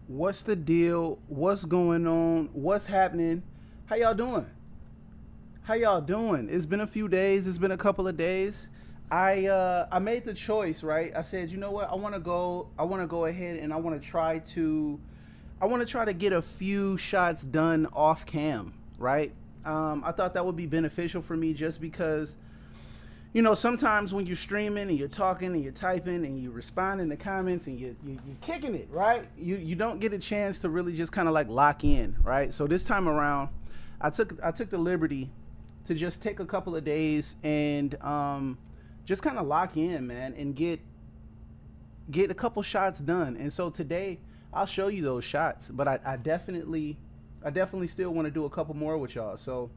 What's the deal? What's going on? What's happening? How y'all doing? How y'all doing? It's been a few days. It's been a couple of days. I made the choice, right? I said, you know what? I want to go ahead and I want to try to get a few shots done off cam, right? I thought that would be beneficial for me just because sometimes when you're streaming and you're talking and you're typing and you're responding to comments and you're kicking it, right? You don't get a chance to really just kind of like lock in, right? So this time around, I took the liberty to just take a couple of days and just kind of lock in, man, and get a couple shots done. And so today I'll show you those shots, but I definitely still want to do a couple more with y'all. So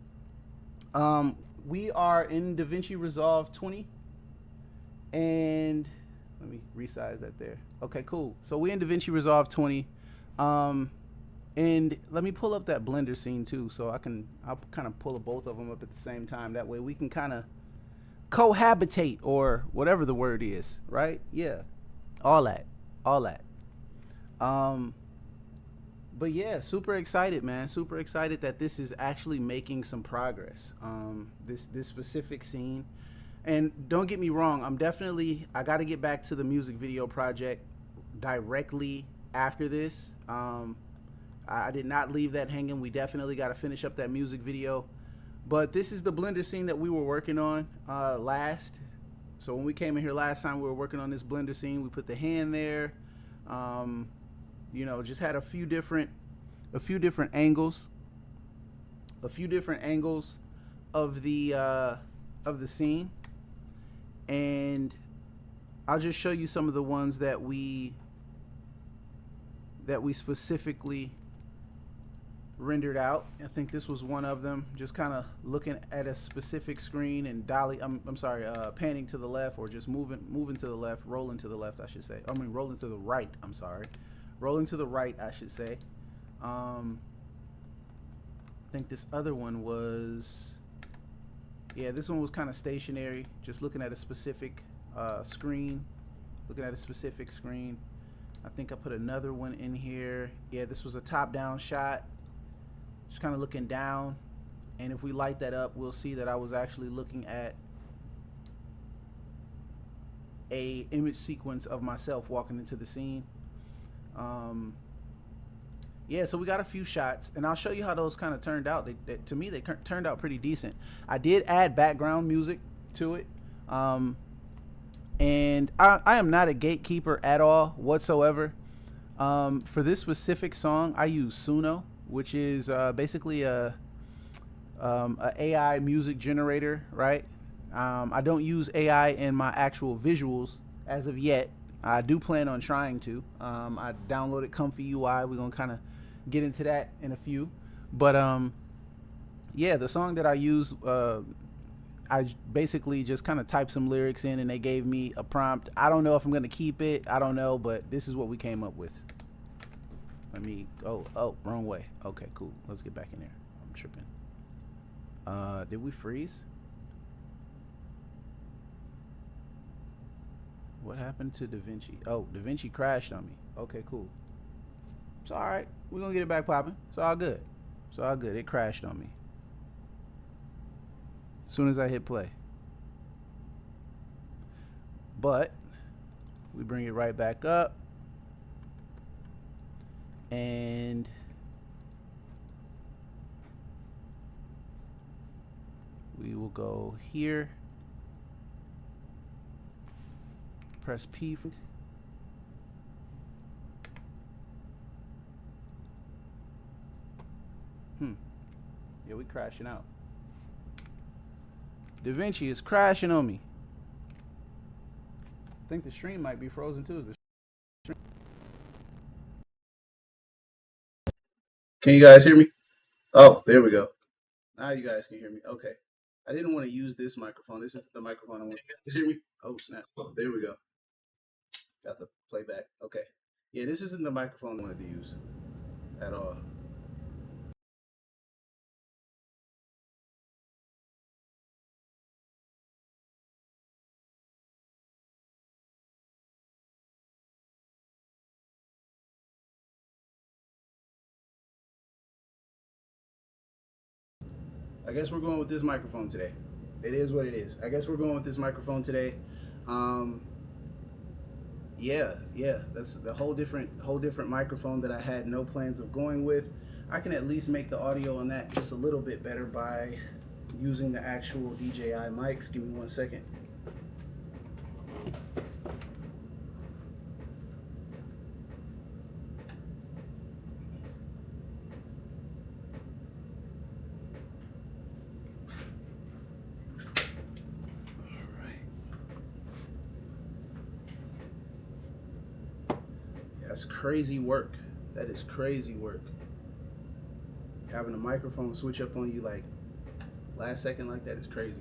um, we are in DaVinci Resolve 20, and let me resize that there. Okay, cool. So we in DaVinci Resolve 20, um, and let me pull up that Blender scene too, so I'll kind of pull both of them up at the same time. That way we can kind of cohabitate or whatever the word is, right? Yeah, all that, all that. Um, but yeah, super excited, man. Super excited that this is actually making some progress. This specific scene, and don't get me wrong, I got to get back to the music video project directly after this. I did not leave that hanging. We definitely got to finish up that music video. But this is the Blender scene that we were working on last. So when we came in here last time, we were working on this Blender scene. We put the hand there. Um, just had a few different angles, a few different angles of the scene, and I'll just show you some of the ones that we specifically rendered out. I think this was one of them. Just kind of looking at a specific screen and I'm sorry, panning to the left, or just moving to the left, rolling to the left, I should say. I mean, rolling to the right. I'm sorry, rolling to the right, I should say. I think this other one was, yeah, this one was kind of stationary, just looking at a specific screen, looking at a specific screen. I think I put another one in here. Yeah, this was a top-down shot, just kind of looking down. And if we light that up, we'll see that I was actually looking at a image sequence of myself walking into the scene. Yeah, so we got a few shots, and I'll show you how those kind of turned out. To me, they turned out pretty decent. I did add background music to it, and I am not a gatekeeper at all whatsoever. For this specific song, I use Suno, which is basically a AI music generator, right? I don't use AI in my actual visuals as of yet. I do plan on trying to. I downloaded Comfy UI. We're gonna kind of get into that in a few, but yeah, the song that I use, I basically just kind of typed some lyrics in, and they gave me a prompt. I don't know if I'm gonna keep it. I don't know, but this is what we came up with. Let me go. Oh, wrong way. Okay, cool. Let's get back in there. I'm tripping. Did we freeze? What happened to DaVinci? Oh, DaVinci crashed on me. Okay, cool. It's all right. We're gonna get it back popping. It's all good. It's all good. It crashed on me as soon as I hit play. But we bring it right back up, and we will go here. Press P for. Yeah, we crashing out. DaVinci is crashing on me. I think the stream might be frozen too. Is the stream? Can you guys hear me? Oh, there we go. Now you guys can hear me. Okay. I didn't want to use this microphone. This is the microphone I want. You hear me? Oh, snap. There we go. Got the playback. Okay. Yeah, this isn't the microphone I wanted to use at all. I guess we're going with this microphone today. It is what it is. I guess we're going with this microphone today. Yeah, that's the whole different microphone that I had no plans of going with. I can at least make the audio on that just a little bit better by using the actual DJI mics. Give me 1 second. That's crazy work. That is crazy work. Having a microphone switch up on you like last second like that is crazy.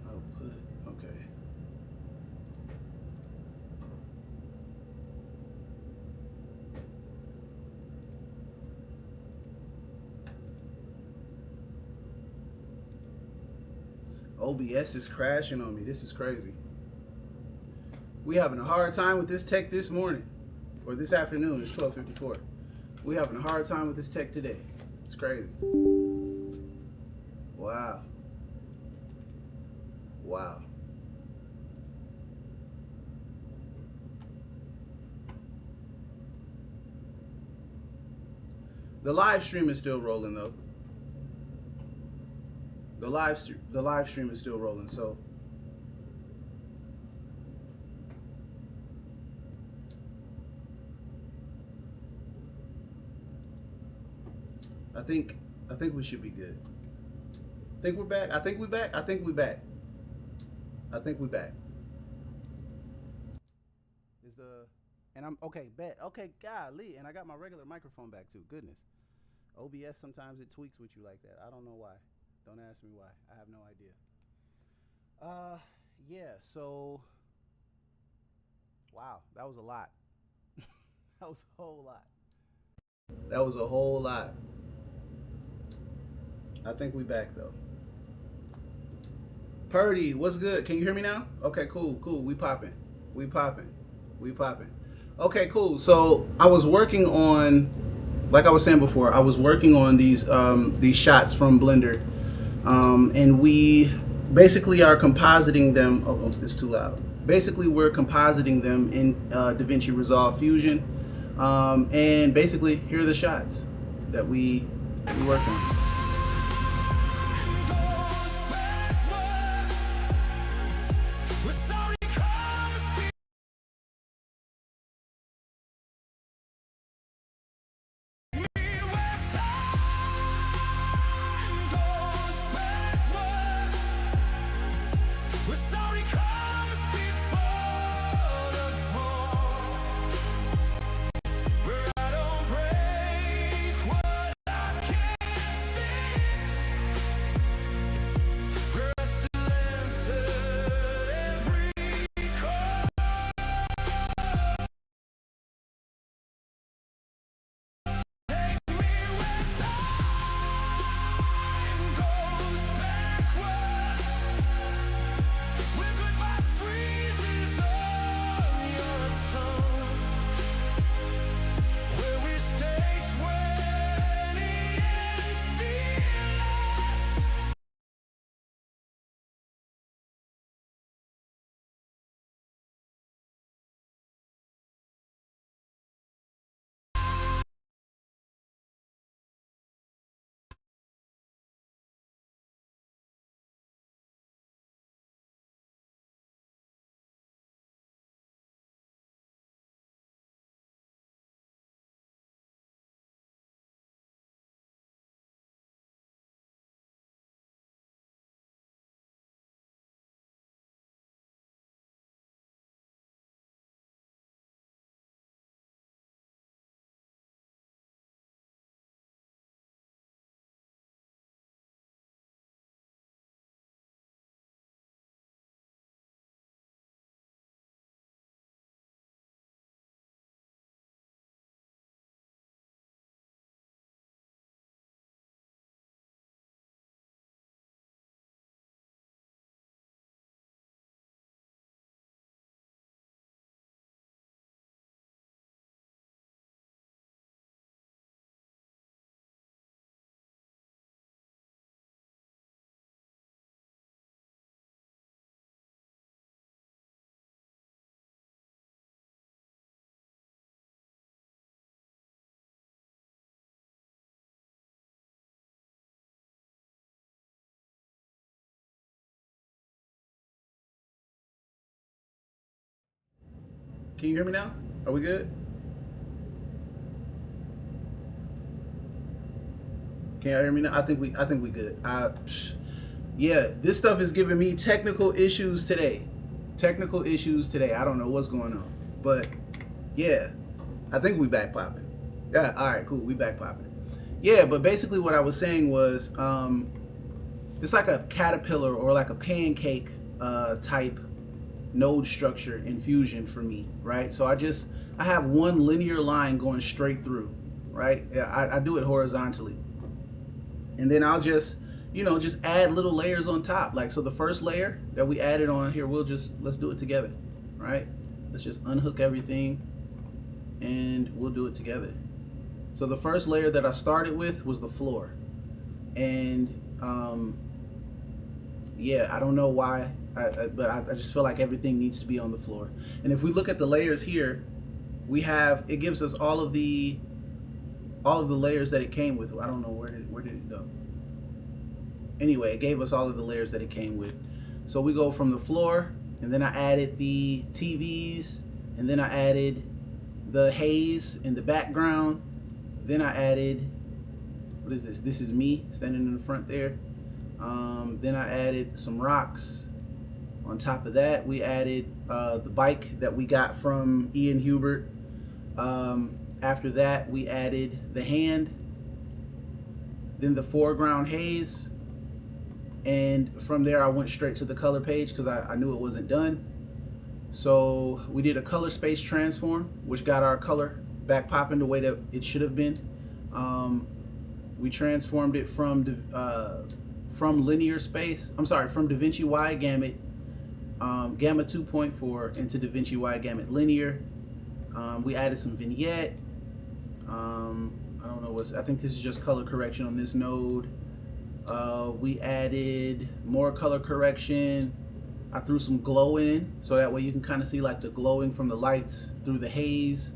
Output, okay. OBS is crashing on me. This is crazy. We having a hard time with this tech this morning, or this afternoon. It's 12:54. We having a hard time with this tech today. It's crazy. Wow. Wow. The live stream is still rolling though. The live stream is still rolling, so I think we should be good. Think we're back? I think we back. I think we back. Is the and I'm okay, bet. Okay, golly, and I got my regular microphone back too. Goodness. OBS sometimes it tweaks with you like that. I don't know why. Don't ask me why. I have no idea. Yeah, so wow, that was a lot. That was a whole lot. That was a whole lot. I think we back though. Purdy, what's good? Can you hear me now? Okay, cool. We popping. Okay, cool. So I was working on, like I was saying before, I was working on these shots from Blender. And we basically are compositing them. Oh, it's too loud. Basically, we're compositing them in DaVinci Resolve Fusion. And basically, here are the shots that we work on. We're goodbye. Can you hear me now? Are we good? Can y'all hear me now? I think we good. Yeah, this stuff is giving me technical issues today. Technical issues today. I don't know what's going on, but yeah, I think we back popping. Yeah, all right, cool. We back popping. Yeah, but basically what I was saying was, it's like a caterpillar or like a pancake type node structure in Fusion for me, right? So I have one linear line going straight through, right? I do it horizontally. And then I'll just add little layers on top. Like, so the first layer that we added on here, let's do it together, right? Let's just unhook everything and we'll do it together. So the first layer that I started with was the floor. And yeah, I don't know why, but I just feel like everything needs to be on the floor. And if we look at the layers here, it gives us all of the layers that it came with. I don't know where did it go. Anyway, it gave us all of the layers that it came with. So we go from the floor, and then I added the TVs, and then I added the haze in the background. Then I added, what is this? This is me standing in the front there. Then I added some rocks. On top of that, we added the bike that we got from Ian Hubert. After that, we added the hand, then the foreground haze, and from there I went straight to the color page because I knew it wasn't done. So we did a color space transform, which got our color back popping the way that it should have been. We transformed it from linear space. I'm sorry, from DaVinci wide gamut, gamma 2.4 into DaVinci wide gamut linear. We added some vignette. I don't know I think this is just color correction on this node. We added more color correction. I threw some glow in, so that way you can kind of see like the glowing from the lights through the haze.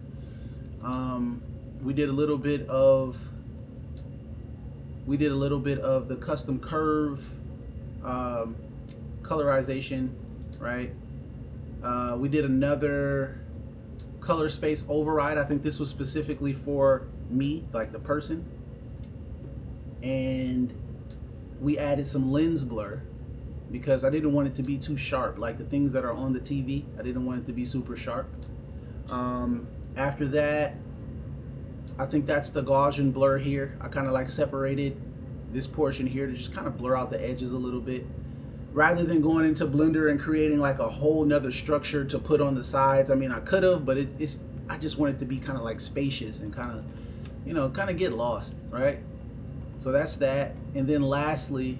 We did a little bit of the custom curve colorization, right? We did another color space override. I think this was specifically for me, like the person. And we added some lens blur because I didn't want it to be too sharp, like the things that are on the TV. I didn't want it to be super sharp. After that, I think that's the Gaussian blur here. I kind of like separated this portion here to just kind of blur out the edges a little bit, rather than going into Blender and creating like a whole nother structure to put on the sides. I mean, I could have, but I just want it to be kind of like spacious and kind of get lost, right? So that's that. And then lastly,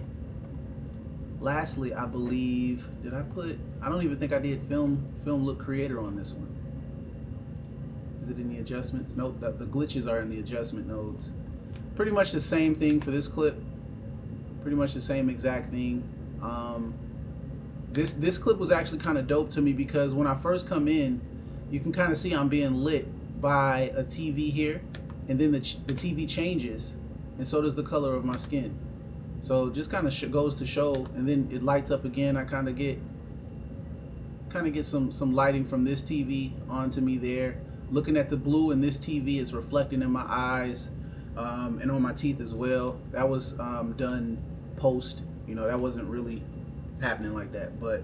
I believe, I don't even think I did film look creator on this one. Is it in the adjustments? Nope, the glitches are in the adjustment nodes. Pretty much the same thing for this clip. Pretty much the same exact thing. This clip was actually kind of dope to me because when I first come in, you can kind of see I'm being lit by a TV here, and then the TV changes, and so does the color of my skin. So just kind of goes to show, and then it lights up again. I kind of get some lighting from this TV onto me there. Looking at the blue in this TV, it's reflecting in my eyes and on my teeth as well. That was done post. That wasn't really happening like that, but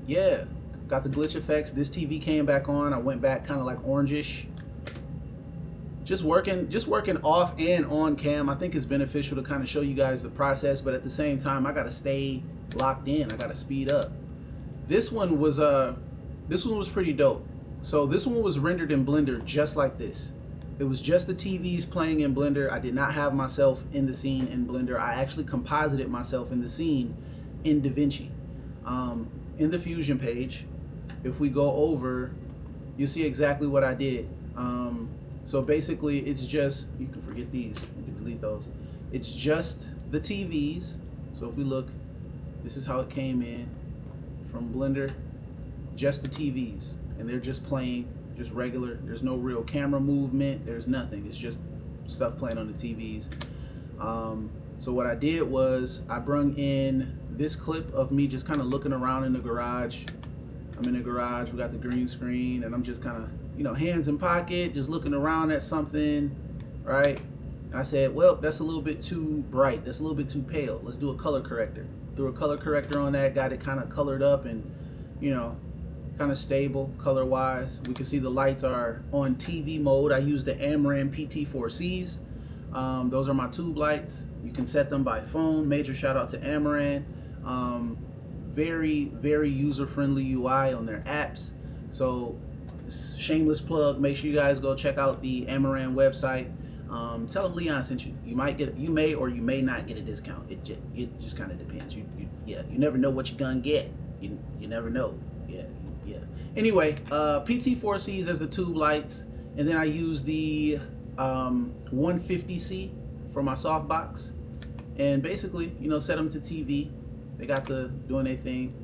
yeah, got the glitch effects. This TV came back on. I went back kind of like orangish. Just working off and on cam. I think it's beneficial to kind of show you guys the process, but at the same time, I gotta stay locked in. I gotta speed up. This one was pretty dope. So this one was rendered in Blender just like this. It was just the TVs playing in Blender. I did not have myself in the scene in Blender. I actually composited myself in the scene in DaVinci. In the Fusion page, if we go over, you'll see exactly what I did. So basically, it's just, you can forget these, you can delete those. It's just the TVs. So if we look, this is how it came in from Blender, just the TVs. And they're just playing, just regular. There's no real camera movement. There's nothing. It's just stuff playing on the TVs. So what I did was I brung in this clip of me just kind of looking around in the garage. I'm in the garage, we got the green screen, and I'm just kind of, you know, hands in pocket, just looking around at something, right? And I said, well, that's a little bit too bright, that's a little bit too pale, let's do a color corrector. Threw a color corrector on that, got it kind of colored up and, you know, kind of stable color wise. We can see the lights are on TV mode. I use the Amaran PT4Cs. Those are my tube lights. You can set them by phone. Major shout out to Amaran. Very user-friendly UI on their apps. So shameless plug, make sure you guys go check out the Amaran website. Tell them Leon sent you. You may or you may not get a discount. It just kind of depends. You never know what you're gonna get. You never know. Yeah. Anyway, PT4Cs as the tube lights, and then I use the 150C for my softbox, and basically, you know, set them to TV. They got the doing their thing.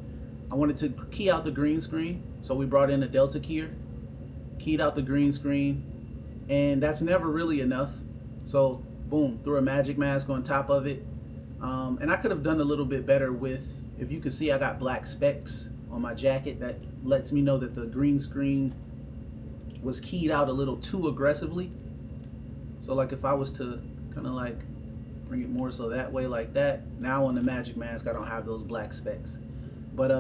I wanted to key out the green screen, so we brought in a Delta keyer, keyed out the green screen, and that's never really enough. So boom, threw a magic mask on top of it. And I could have done a little bit better with, if you can see, I got black specks on my jacket. That lets me know that the green screen was keyed out a little too aggressively. So like if I was to kind of like bring it more so that way, like that, now on the magic mask I don't have those black specks. But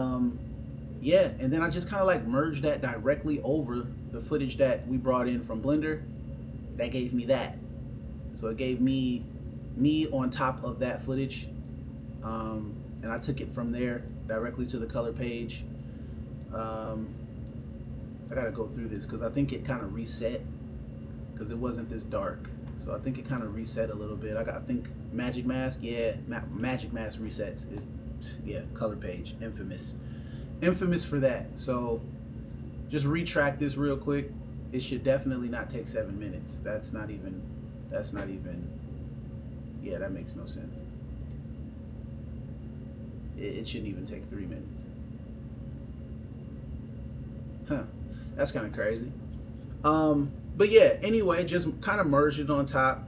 yeah, and then I just kind of like merged that directly over the footage that we brought in from Blender. That gave me that. So it gave me on top of that footage, and I took it from there directly to the color page. I gotta go through this because I think it kind of reset, because it wasn't this dark. So I think it kind of reset a little bit. I think magic mask, yeah, magic mask resets is, yeah, color page, infamous for that. So just retract this real quick. It should definitely not take 7 minutes. That's not even, yeah, that makes no sense. It shouldn't even take 3 minutes. Huh, that's kind of crazy. But yeah, anyway, just kind of merged it on top.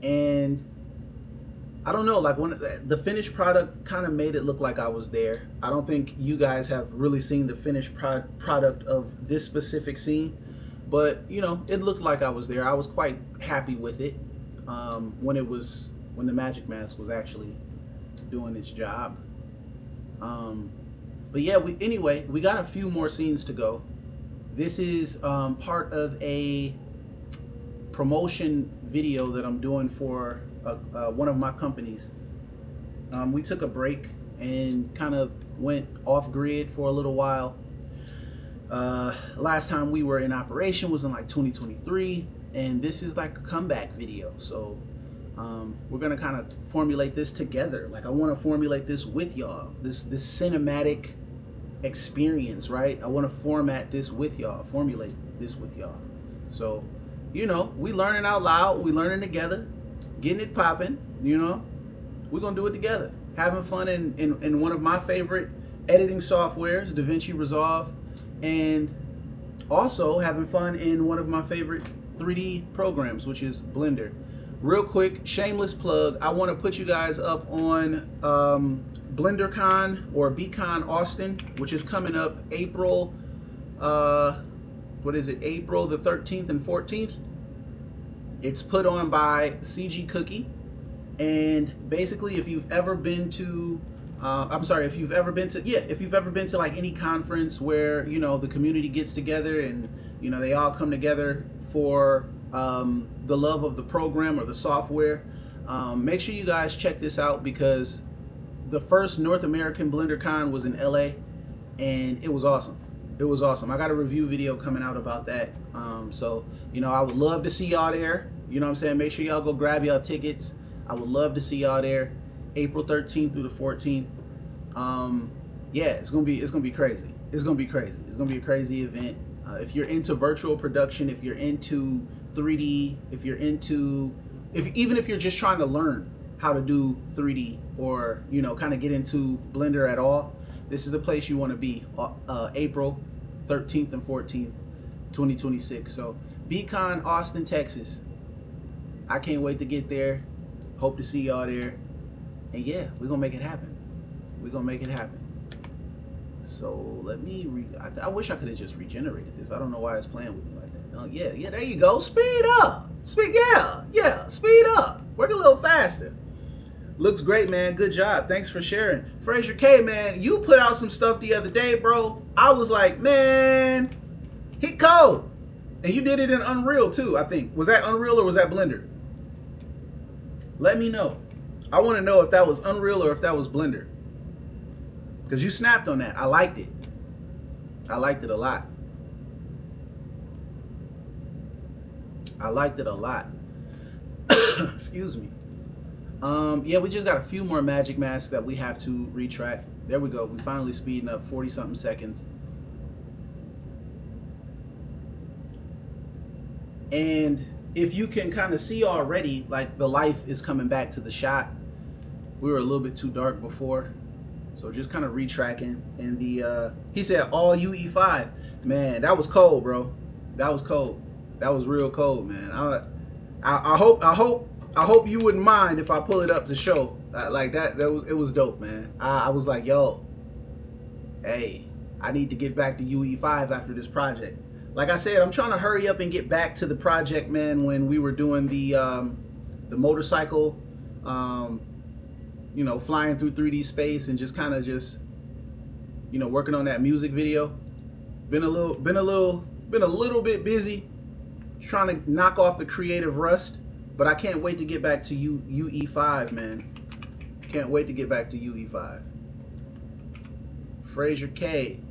And I don't know, like when the finished product kind of made it look like I was there. I don't think you guys have really seen the finished product of this specific scene, but you know, it looked like I was there. I was quite happy with it when the magic mask was actually doing its job. But yeah, we got a few more scenes to go. This is part of a promotion video that I'm doing for one of my companies. We took a break and kind of went off grid for a little while. Last time we were in operation was in like 2023, and this is like a comeback video. So we're gonna kind of formulate this together. Like I want to formulate this with y'all, this cinematic experience, right? I want to format this with y'all, formulate this with y'all. So, you know, we learning out loud, we learning together, getting it popping, you know, we're gonna do it together, having fun in one of my favorite editing softwares, DaVinci Resolve, and also having fun in one of my favorite 3D programs, which is Blender. Real quick, shameless plug, I want to put you guys up on BlenderCon or BCon Austin, which is coming up April, April the 13th and 14th. It's put on by CG Cookie, and basically if you've ever been to if you've ever been to like any conference where, you know, the community gets together and, you know, they all come together for the love of the program or the software, make sure you guys check this out, because the first North American BlenderCon was in LA, and it was awesome. It was awesome. I got a review video coming out about that. So, you know, I would love to see y'all there. You know what I'm saying? Make sure y'all go grab y'all tickets. I would love to see y'all there, April 13th through the 14th. Yeah, it's gonna be crazy. It's gonna be crazy. It's gonna be a crazy event. If you're into virtual production, if you're into 3D, even if you're just trying to learn how to do 3D, or, you know, kind of get into Blender at all, this is the place you want to be. April 13th and 14th, 2026. So BCon Austin, Texas. I can't wait to get there. Hope to see y'all there. And yeah, we're gonna make it happen. We're gonna make it happen. So let me, I wish I could have just regenerated this. I don't know why it's playing with me like that. Oh, yeah, there you go. Speed up. Speed up. Work a little faster. Looks great, man. Good job. Thanks for sharing. Fraser K, man, you put out some stuff the other day, bro. I was like, man, he cold. And you did it in Unreal too, I think. Was that Unreal or was that Blender? Let me know. I want to know if that was Unreal or if that was Blender. Because you snapped on that. I liked it. I liked it a lot. I liked it a lot. Excuse me. Yeah, we just got a few more magic masks that we have to retract. There we go. We finally speeding up 40-something seconds. And if you can kind of see already, like the life is coming back to the shot. We were a little bit too dark before. So just kind of retracking. And the he said all UE5. Man, that was cold, bro. That was cold. That was real cold, man. I hope you wouldn't mind if I pull it up to show. Like it was dope, man. I was like, yo, hey, I need to get back to UE5 after this project. Like I said, I'm trying to hurry up and get back to the project, man, when we were doing the motorcycle, you know, flying through 3D space and just kind of just, you know, working on that music video. Been a little bit busy trying to knock off the creative rust, but I can't wait to get back to UE5, man. Can't wait to get back to UE5. Fraser K.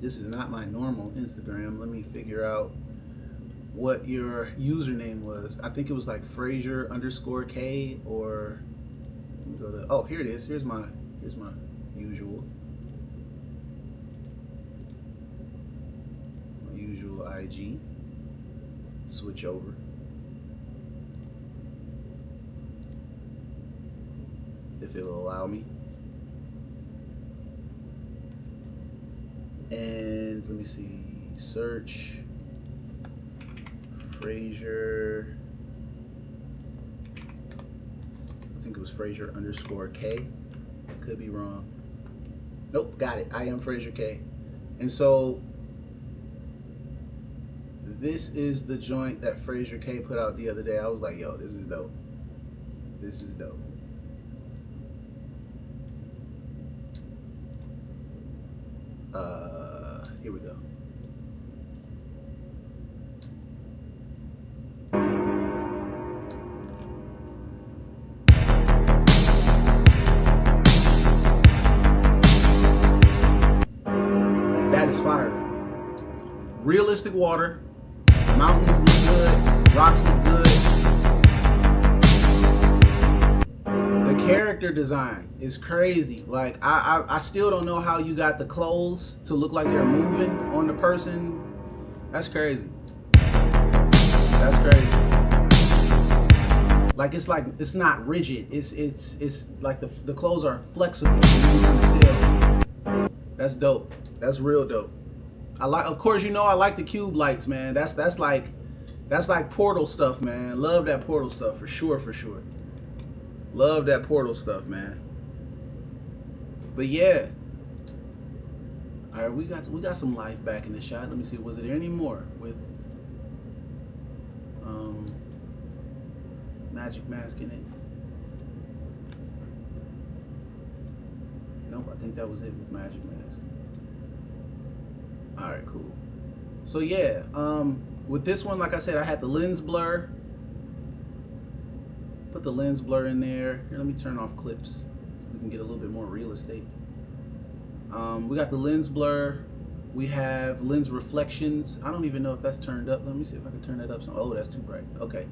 This is not my normal Instagram. Let me figure out what your username was. I think it was like Fraser_K or let me go to, oh, here it is. Here's my usual. My usual IG. Switch over. If it will allow me. And let me see, search Fraser. I think it was Fraser_K. I could be wrong. Nope, got it. I am Fraser K. And so this is the joint that Fraser K put out the other day. I was like, yo, this is dope. This is dope. Here we go. That is fire. Realistic water. Mountains look good. Rocks look good. The character design is crazy. Like I still don't know how you got the clothes to look like they're moving on the person. That's crazy. That's crazy. Like it's not rigid. It's like the clothes are flexible. That's dope. That's real dope. Of course, you know I like the cube lights, man. That's like Portal stuff, man. Love that Portal stuff for sure. Love that Portal stuff, man. But yeah. All right, we got some life back in the shot. Let me see. Was it any more with magic mask in it? Nope, I think that was it with magic mask. All right, cool. So yeah, with this one, like I said, I had the lens blur. Put the lens blur in there. Here, let me turn off clips so we can get a little bit more real estate. We got the lens blur. We have lens reflections. I don't even know if that's turned up. Let me see if I can turn that up. Oh, that's too bright. Okay.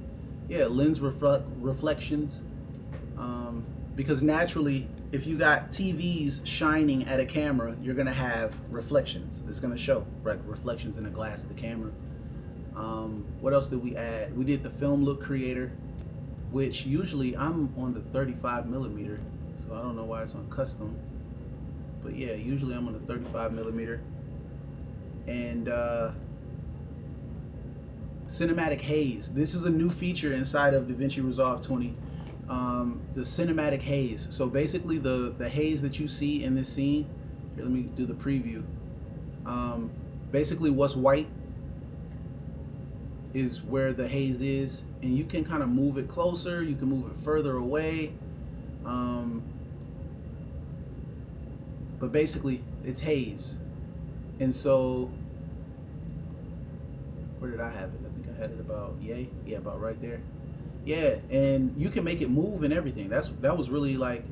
Yeah, lens reflections. Because naturally, if you got TVs shining at a camera, you're gonna have reflections. It's gonna show, right? Reflections in the glass of the camera. What else did we add? We did the film look creator, which usually I'm on the 35mm, so I don't know why it's on custom. But yeah, usually I'm on the 35mm. And cinematic haze. This is a new feature inside of DaVinci Resolve 20. The cinematic haze. So basically the haze that you see in this scene Here, let me do the preview. Basically what's white is where the haze is, and you can kind of move it closer, you can move it further away, but basically it's haze. And so where did I have it? I think I had it about about right there. Yeah, and you can make it move and everything. That was really like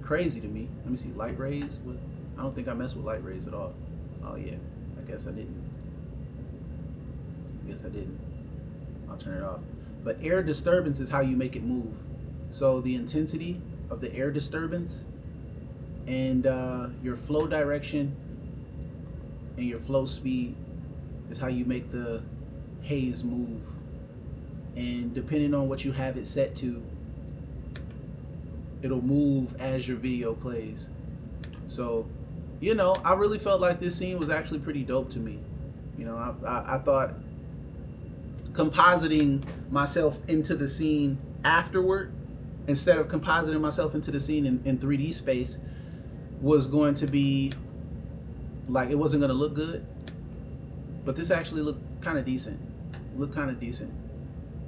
crazy to me. Let me see, light rays. I don't think I messed with light rays at all. Oh yeah, I guess I didn't. I'll turn it off. But air disturbance is how you make it move. So the intensity of the air disturbance and your flow direction and your flow speed is how you make the haze move. And depending on what you have it set to, it'll move as your video plays. So, you know, I really felt like this scene was actually pretty dope to me. You know, I thought compositing myself into the scene afterward, instead of compositing myself into the scene in 3D space, was going to be like, it wasn't going to look good. But this actually looked kind of decent.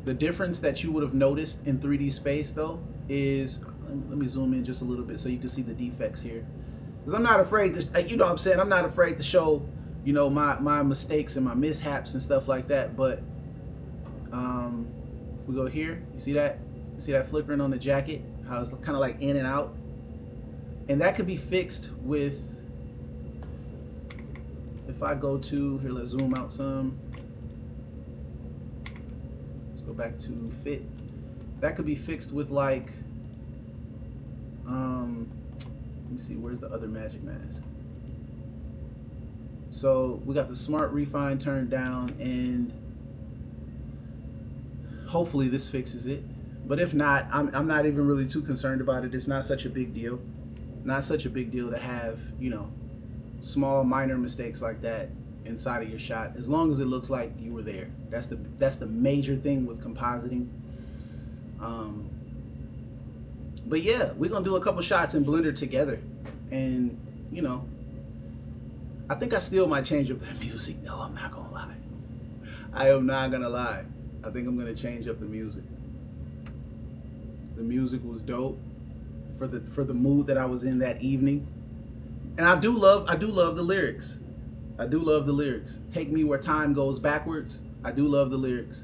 The difference that you would have noticed in 3D space though is, let me zoom in just a little bit so you can see the defects here. Because I'm not afraid to, you know what I'm saying, I'm not afraid to show, you know, my mistakes and my mishaps and stuff like that. But we go here, you see that flickering on the jacket, how it's kind of like in and out, and that could be fixed with, if I go to here, let's zoom out some, let's go back to fit. That could be fixed with like let me see, where's the other magic mask? So we got the smart refine turned down, and hopefully this fixes it. But if not, I'm not even really too concerned about it. It's not such a big deal. Not such a big deal to have, you know, small minor mistakes like that inside of your shot, as long as it looks like you were there. That's the major thing with compositing. But yeah, we're gonna do a couple shots in Blender together, and you know, I think I still might change up the music. No, I'm not gonna lie. I am not gonna lie. I think I'm gonna change up the music. The music was dope for the mood that I was in that evening, and I do love the lyrics. I do love the lyrics. Take me where time goes backwards. I do love the lyrics.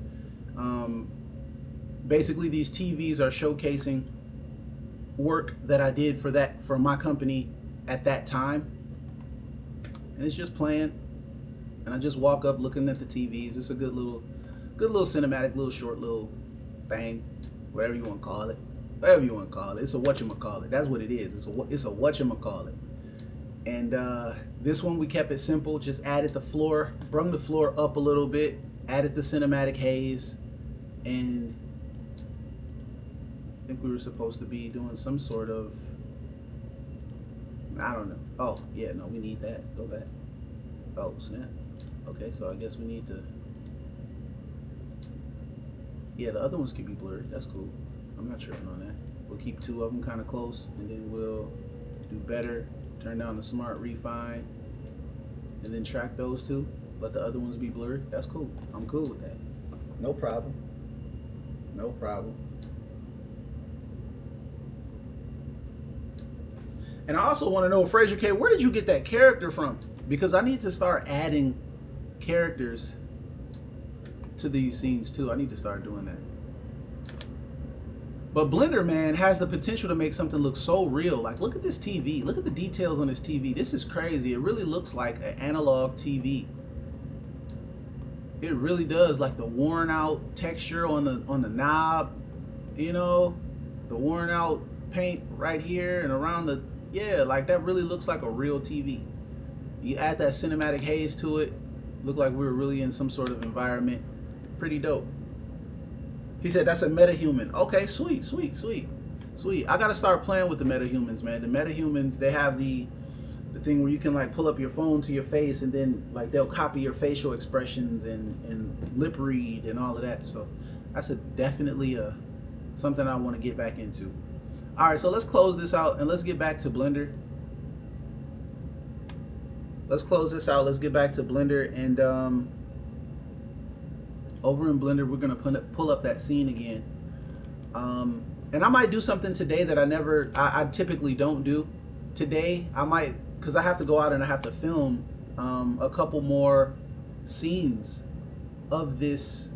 Basically, these TVs are showcasing work that I did for my company at that time, and it's just playing, and I just walk up looking at the TVs. It's a good little cinematic, little short little thing, whatever you want to call it. It's a whatchamacallit. That's what it is. It's a whatchamacallit. And this one we kept it simple. Just added the floor, brung the floor up a little bit, added the cinematic haze, and I think we were supposed to be doing some sort of, I don't know. Oh yeah, no, we need that. Go back. Oh snap. Okay, so I guess we need to. Yeah, the other ones can be blurred. That's cool. I'm not tripping on that. We'll keep two of them kind of close, and then we'll do better. Turn down the smart refine, and then track those two. Let the other ones be blurred. That's cool. I'm cool with that. No problem. No problem. And I also want to know, Fraser K, where did you get that character from? Because I need to start adding characters to these scenes too. I need to start doing that. But Blender, man, has the potential to make something look so real. Like, look at this TV. Look at the details on this TV. This is crazy. It really looks like an analog TV. It really does. Like the worn out texture on the knob, you know, the worn out paint right here and around the, yeah, like that really looks like a real TV. You add that cinematic haze to it, look like we were really in some sort of environment. Pretty dope. He said that's a metahuman. Okay, sweet. I gotta start playing with the metahumans, man. The metahumans, they have the thing where you can like pull up your phone to your face, and then like they'll copy your facial expressions and lip read and all of that. So that's definitely something I want to get back into. All right, so let's close this out and let's get back to Blender. let's close this out. Let's get back to Blender, and over in Blender, we're gonna pull up that scene again. And I might do something today that I typically don't do. Today, I might, because I have to go out and I have to film a couple more scenes of this.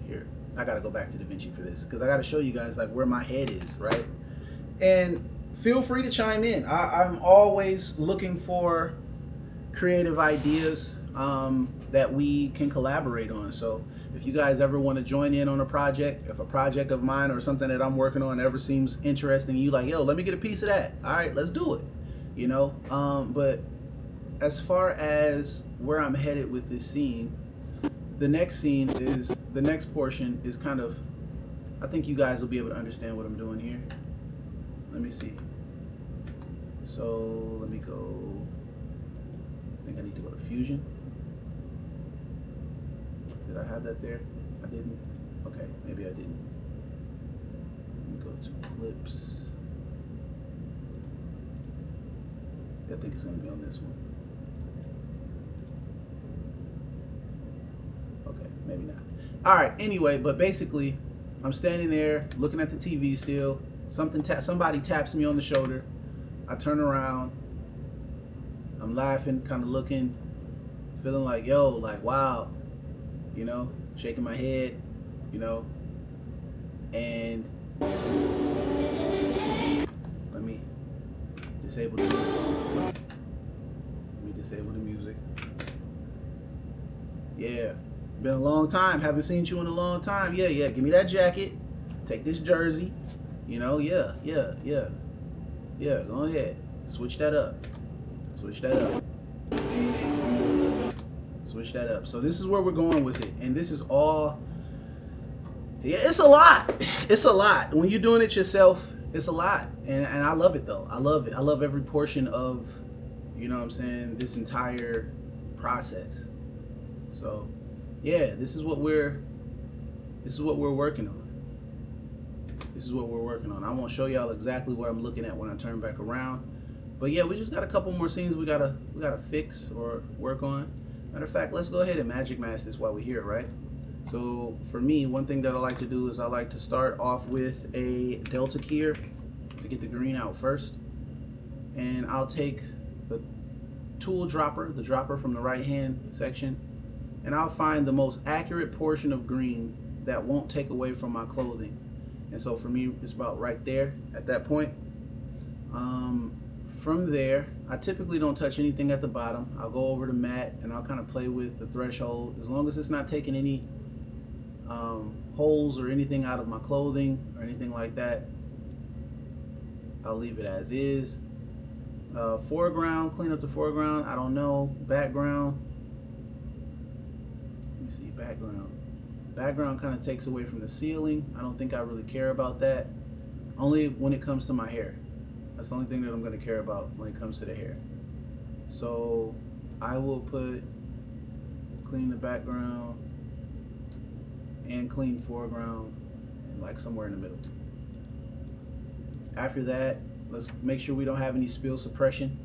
Here, I gotta go back to DaVinci for this, because I gotta show you guys like where my head is, right? And feel free to chime in. I'm always looking for creative ideas that we can collaborate on. So if you guys ever want to join in on a project, if a project of mine or something that I'm working on ever seems interesting, you like, yo, let me get a piece of that. All right, let's do it. You know, but as far as where I'm headed with this scene, the next portion is kind of, I think you guys will be able to understand what I'm doing here. Let me see. So let me go, I think I need to go to Fusion. Did I have that there? I didn't. Okay, maybe I didn't. Let me go to clips. I think it's going to be on this one. Okay, maybe not. All right, anyway, but basically, I'm standing there looking at the TV still. Somebody taps me on the shoulder. I turn around. I'm laughing, kind of looking, feeling like, yo, like, wow. You know, shaking my head, you know, and let me disable the music. Yeah, been a long time, haven't seen you in a long time. Yeah, give me that jacket, take this jersey, you know, yeah, go ahead, switch that up. So this is where we're going with it, and this is all, yeah, it's a lot when you're doing it yourself. It's a lot, and I love it though. I love it. I love every portion of, you know what I'm saying, this entire process. So yeah, this is what we're working on. I won't show y'all exactly what I'm looking at when I turn back around, but yeah, we just got a couple more scenes we gotta fix or work on. Matter of fact, let's go ahead and magic mask this while we're here, right? So for me, one thing that I like to do is I like to start off with a delta keyer to get the green out first. And I'll take the tool dropper, the dropper from the right hand section, and I'll find the most accurate portion of green that won't take away from my clothing. And so for me, it's about right there at that point. From there, I typically don't touch anything at the bottom. I'll go over to matte and I'll kind of play with the threshold. As long as it's not taking any holes or anything out of my clothing or anything like that, I'll leave it as is. Foreground, clean up the foreground. I don't know. Background. Let me see, background. Background kind of takes away from the ceiling. I don't think I really care about that. Only when it comes to my hair. That's the only thing that I'm going to care about when it comes to the hair. So I will clean the background and clean foreground, like somewhere in the middle. After that, let's make sure we don't have any spill suppression.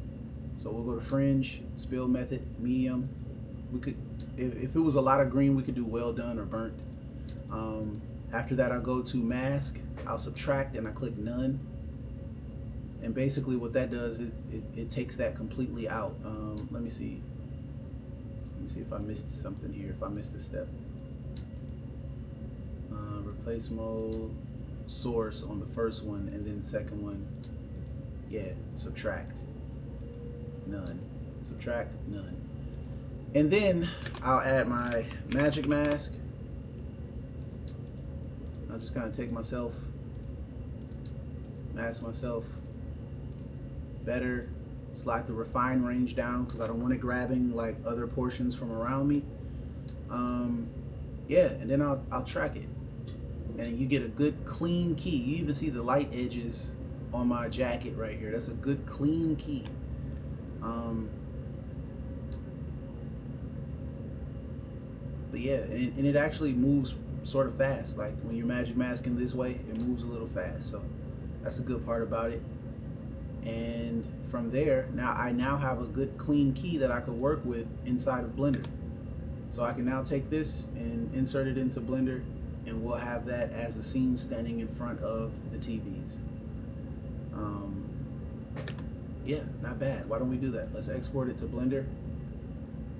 So we'll go to fringe, spill method, medium. We could, if it was a lot of green, we could do well done or burnt. After that, I'll go to mask, I'll subtract, and I click none. And basically what that does is it takes that completely out. Let me see if I missed something here, if I missed a step. Replace mode, source on the first one, and then the second one, yeah, subtract, none, subtract, none. And then I'll add my magic mask. I'll just kind of take myself, mask myself better, slide the refine range down because I don't want it grabbing like other portions from around me. Yeah, and then I'll track it, and you get a good clean key. You even see the light edges on my jacket right here. That's a good clean key. But yeah, and it actually moves sort of fast. Like when you're magic masking this way, it moves a little fast. So that's a good part about it. And from there, I now have a good clean key that I could work with inside of Blender. So I can now take this and insert it into Blender, and we'll have that as a scene standing in front of the TVs. Yeah, not bad. Why don't we do that? Let's export it to Blender.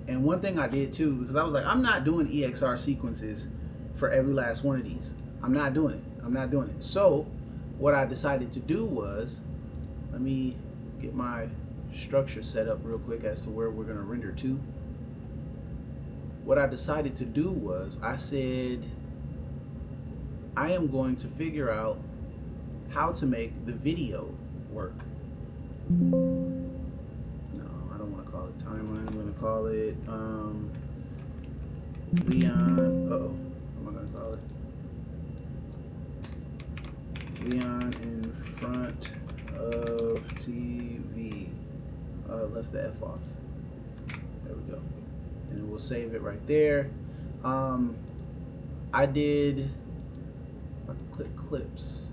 And one thing I did too, because I was like, I'm not doing EXR sequences for every last one of these. I'm not doing it. So what I decided to do was, let me get my structure set up real quick as to where we're going to render to. What I decided to do was, I said, I am going to figure out how to make the video work. No, I don't want to call it timeline. I'm going to call it Leon. Uh-oh. What am I going to call it? Leon in front of TV. Left the F off. There we go. And we'll save it right there. I did, if I can click clips.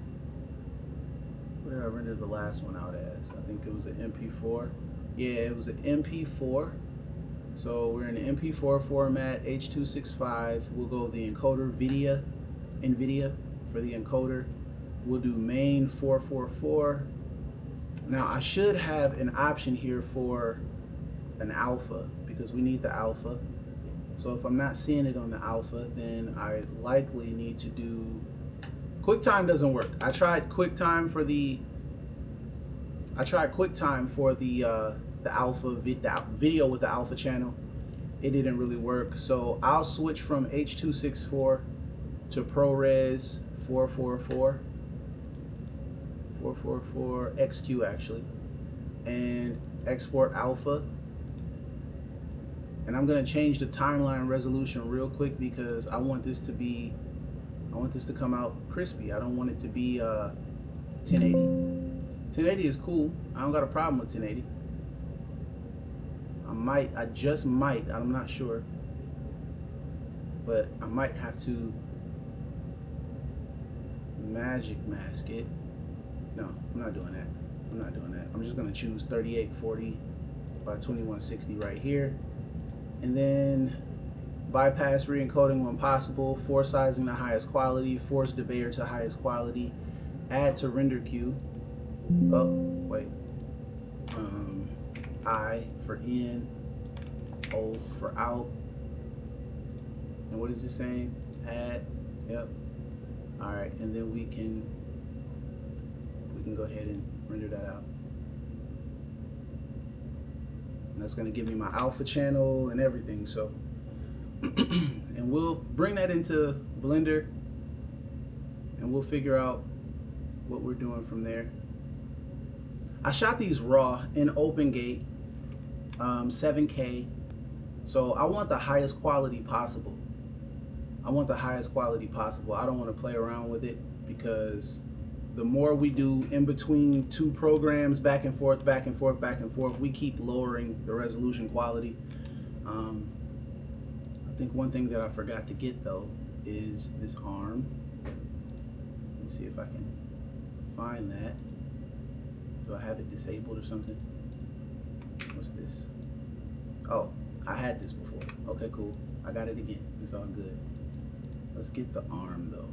What did I render the last one out as? I think it was an MP4. Yeah, it was an MP4. So we're in the MP4 format, H.265. We'll go the encoder NVIDIA for the encoder. We'll do main 444. Now I should have an option here for an alpha, because we need the alpha. So if I'm not seeing it on the alpha, then I likely need to do QuickTime. Doesn't work. I tried QuickTime for the alpha video with the alpha channel. It didn't really work. So I'll switch from H.264 to ProRes 444 XQ actually, and export alpha. And I'm gonna change the timeline resolution real quick, because I want this to come out crispy. I don't want it to be 1080. 1080 is cool. I don't got a problem with 1080. I just might, I'm not sure, but I might have to magic mask it. No, I'm not doing that. I'm just gonna choose 3840 by 2160 right here. And then bypass re-encoding when possible, force sizing to highest quality, force debayer to highest quality, add to render queue. Oh, wait. I for in, O for out. And what is it saying? Add, yep. All right, and then we can go ahead and render that out. And that's gonna give me my alpha channel and everything, so. And we'll bring that into Blender, and we'll figure out what we're doing from there. I shot these raw in OpenGate, 7K, so I want the highest quality possible. I don't want to play around with it, because the more we do in between two programs, back and forth, we keep lowering the resolution quality. I think one thing that I forgot to get though is this arm. Let me see if I can find that. Do I have it disabled or something? What's this? Oh, I had this before. Okay, cool. I got it again. It's all good. Let's get the arm though.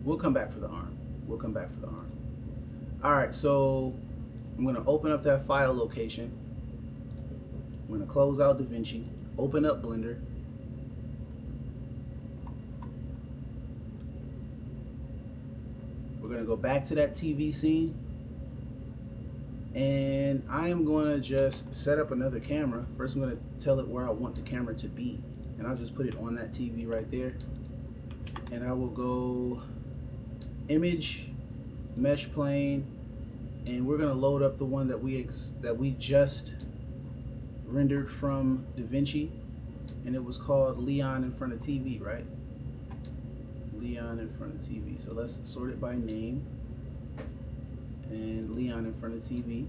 We'll come back for the arm. All right, so I'm gonna open up that file location. I'm gonna close out DaVinci, open up Blender. We're gonna go back to that TV scene, and I am gonna just set up another camera. First, I'm gonna tell it where I want the camera to be, and I'll just put it on that TV right there. And I will go image, mesh plane, and we're gonna load up the one that we just rendered from DaVinci, and it was called Leon in front of TV, right? Leon in front of TV. So let's sort it by name, and Leon in front of TV.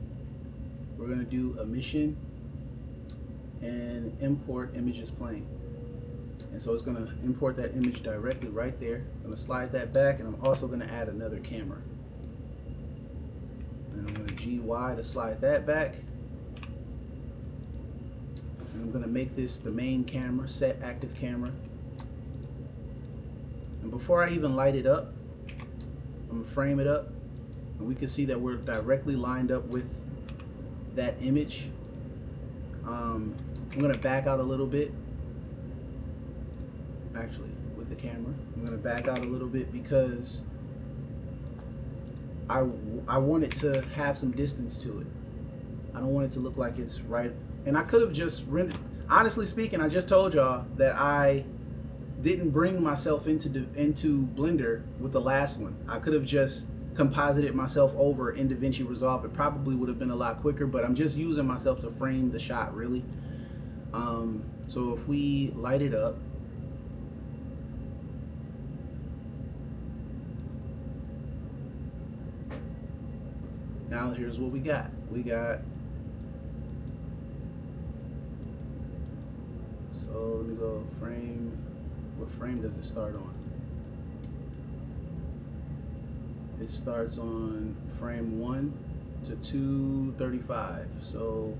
We're gonna do emission and import images plane. And so it's gonna import that image directly right there. I'm gonna slide that back, and I'm also gonna add another camera. And I'm gonna GY to slide that back. And I'm gonna make this the main camera, set active camera. And before I even light it up, I'm gonna frame it up, and we can see that we're directly lined up with that image. I'm gonna back out a little bit. Actually, with the camera, I'm gonna back out a little bit because I want it to have some distance to it. I don't want it to look like it's right. And I could have just rendered. Honestly speaking, I just told y'all that I didn't bring myself into Blender with the last one. I could have just composited myself over in DaVinci Resolve. It probably would have been a lot quicker, but I'm just using myself to frame the shot, really. So if we light it up, now here's what we got. So let me go frame. What frame does it start on? It starts on frame 1 to 235. So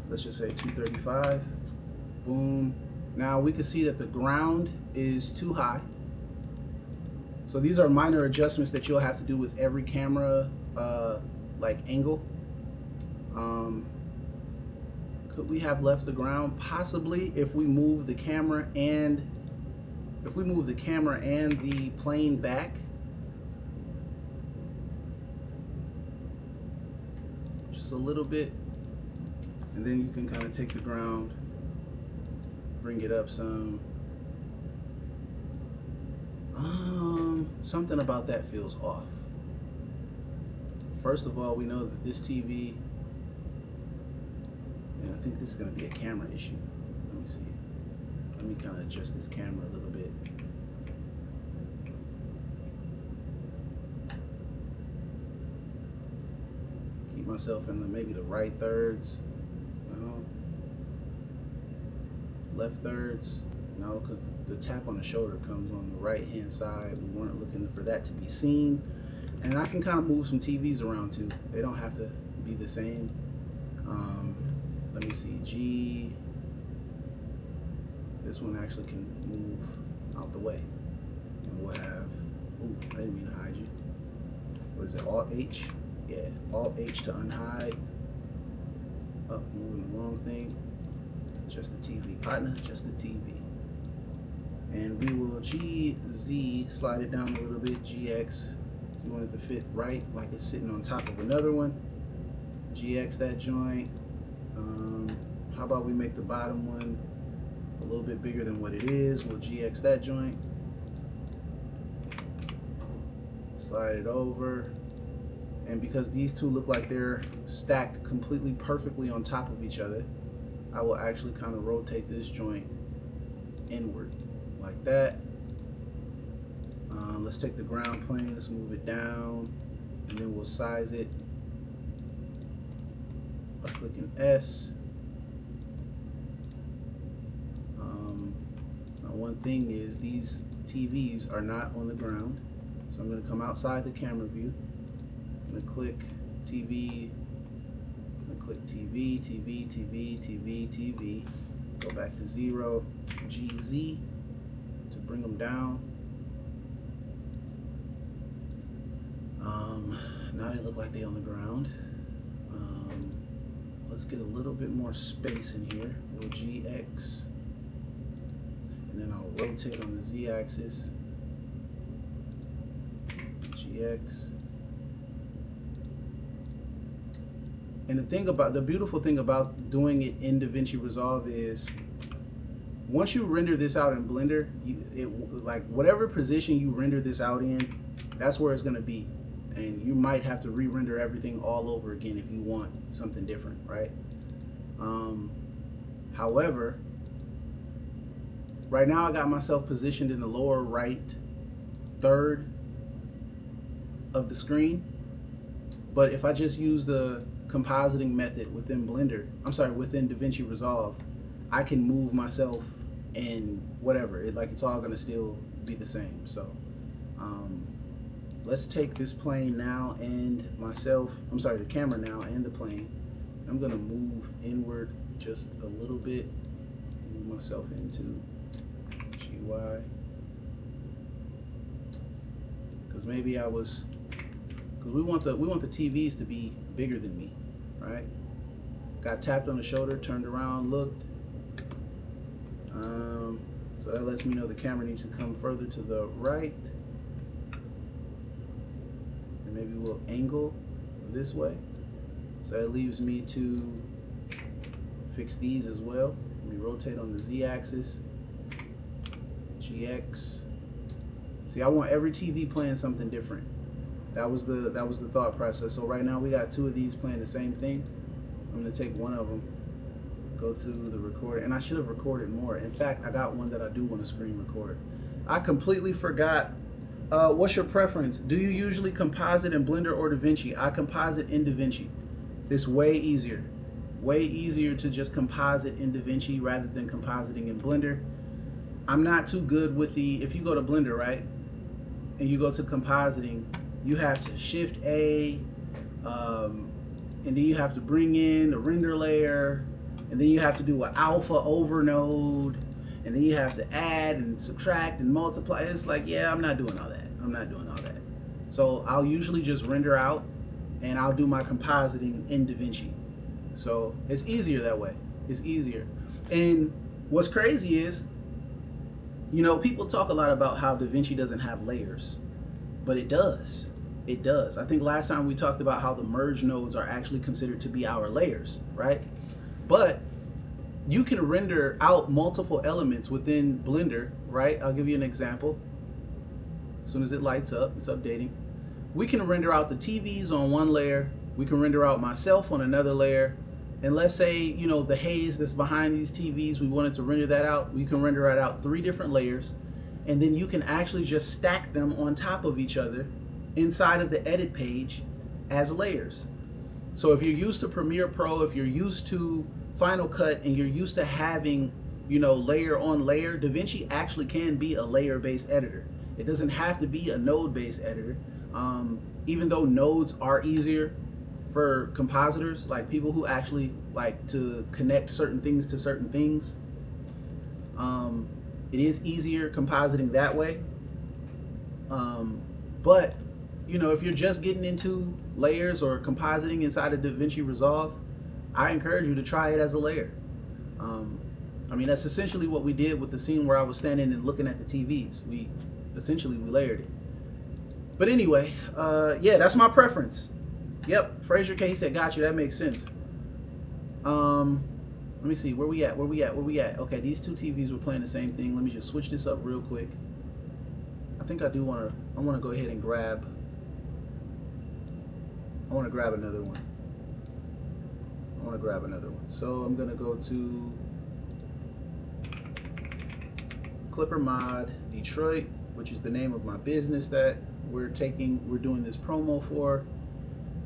let's just say 235. Boom. Now we can see that the ground is too high. So these are minor adjustments that you'll have to do with every camera like angle. Could we have left the ground? Possibly, if we move the camera and the plane back. Just a little bit. And then you can kind of take the ground, bring it up some. Something about that feels off. First of all, we know that this TV, and I think this is going to be a camera issue. Let me see. Let me kind of adjust this camera a little bit. Keep myself in maybe the right thirds. No. Left thirds. No, because the tap on the shoulder comes on the right hand side. We weren't looking for that to be seen. And I can kind of move some TVs around too. They don't have to be the same. Let me see, G. This one actually can move out the way. And we'll have, ooh, I didn't mean to hide you. What is it, Alt H? Yeah, Alt H to unhide. Oh, moving the wrong thing. Just the TV, partner, just the TV. And we will GZ, slide it down a little bit, GX. You want it to fit right, like it's sitting on top of another one. GX that joint. How about we make the bottom one a little bit bigger than what it is? We'll GX that joint. Slide it over. And because these two look like they're stacked completely perfectly on top of each other, I will actually kind of rotate this joint inward like that. Let's take the ground plane, let's move it down, and then we'll size it by clicking S. Now one thing is these TVs are not on the ground, so I'm going to come outside the camera view. I'm going to click TV, I'm going to click TV, TV, TV, TV, TV, go back to 0, GZ to bring them down. Now they look like they on the ground. Let's get a little bit more space in here. We'll GX, and then I'll rotate on the Z axis. GX. And the beautiful thing about doing it in DaVinci Resolve is once you render this out in Blender, like whatever position you render this out in, that's where it's going to be. And you might have to re-render everything all over again if you want something different, right? However, right now I got myself positioned in the lower right third of the screen. But if I just use the compositing method within within DaVinci Resolve, I can move myself and whatever. It's all gonna still be the same. So let's take this plane now and myself, I'm sorry, the camera now and the plane. I'm gonna move inward just a little bit, move myself into GY. Because maybe because we want the TVs to be bigger than me, right? Got tapped on the shoulder, turned around, looked. So that lets me know the camera needs to come further to the right. And maybe we'll angle this way. So that leaves me to fix these as well. Let me rotate on the Z-axis, GX. See, I want every TV playing something different. That was the thought process. So right now we got two of these playing the same thing. I'm gonna take one of them, go to the recorder, and I should have recorded more. In fact, I got one that I do want to screen record. I completely forgot. What's your preference? Do you usually composite in Blender or DaVinci? I composite in DaVinci. It's way easier. Way easier to just composite in DaVinci rather than compositing in Blender. I'm not too good with if you go to Blender, right, and you go to compositing, you have to Shift A, and then you have to bring in the render layer, and then you have to do an alpha over node, and then you have to add and subtract and multiply. It's like, yeah, I'm not doing all that. I'm not doing all that. So I'll usually just render out, and I'll do my compositing in DaVinci. So it's easier that way. It's easier. And what's crazy is, you know, people talk a lot about how DaVinci doesn't have layers, but it does. It does. I think last time we talked about how the merge nodes are actually considered to be our layers, right? But you can render out multiple elements within Blender, right? I'll give you an example. As soon as it lights up, it's updating. We can render out the TVs on one layer. We can render out myself on another layer. And let's say, you know, the haze that's behind these TVs, we wanted to render that out. We can render it out 3 different layers. And then you can actually just stack them on top of each other inside of the edit page as layers. So if you're used to Premiere Pro, if you're used to Final Cut, and you're used to having, you know, layer on layer, DaVinci actually can be a layer-based editor. It doesn't have to be a node-based editor. Even though nodes are easier for compositors, like people who actually like to connect certain things to certain things, it is easier compositing that way. But you know, if you're just getting into layers or compositing inside of DaVinci Resolve, I encourage you to try it as a layer. I mean, that's essentially what we did with the scene where I was standing and looking at the TVs. We layered it. But anyway, yeah, that's my preference. Yep, Fraser K, he said, got you, that makes sense. Let me see, where we at? Okay, these two TVs were playing the same thing. Let me just switch this up real quick. I think I want to go ahead and grab another one. So I'm gonna go to Clipper Mod Detroit, which is the name of my business that we're doing this promo for.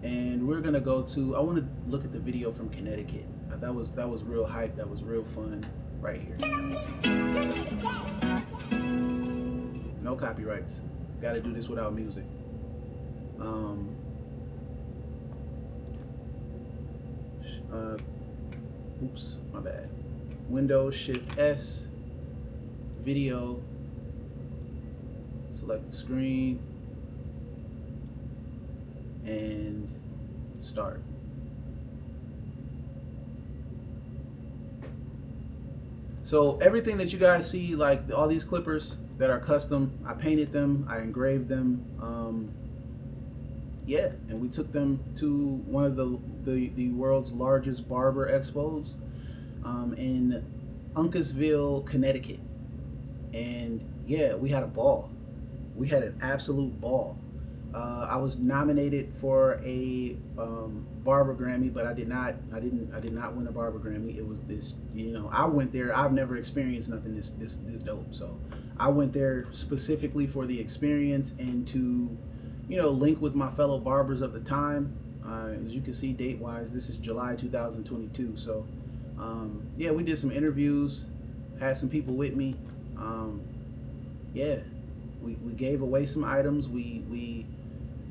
And we're gonna go to, I want to look at the video from Connecticut. That was real hype. That was real fun right here. No copyrights. Got to do this without music. Oops, my bad. Windows Shift S, video, select the screen, and start. So everything that you guys see, like all these clippers that are custom, I painted them, I engraved them, yeah, and we took them to one of the world's largest barber expos in Uncasville, Connecticut. And yeah, we had a ball. We had an absolute ball. I was nominated for a Barber Grammy, but I did not win a Barber Grammy. It was this, you know, I went there. I've never experienced nothing this dope. So I went there specifically for the experience and to, you know, link with my fellow barbers of the time. As you can see, date-wise, this is July 2022. So yeah, we did some interviews, had some people with me. Yeah, we gave away some items. We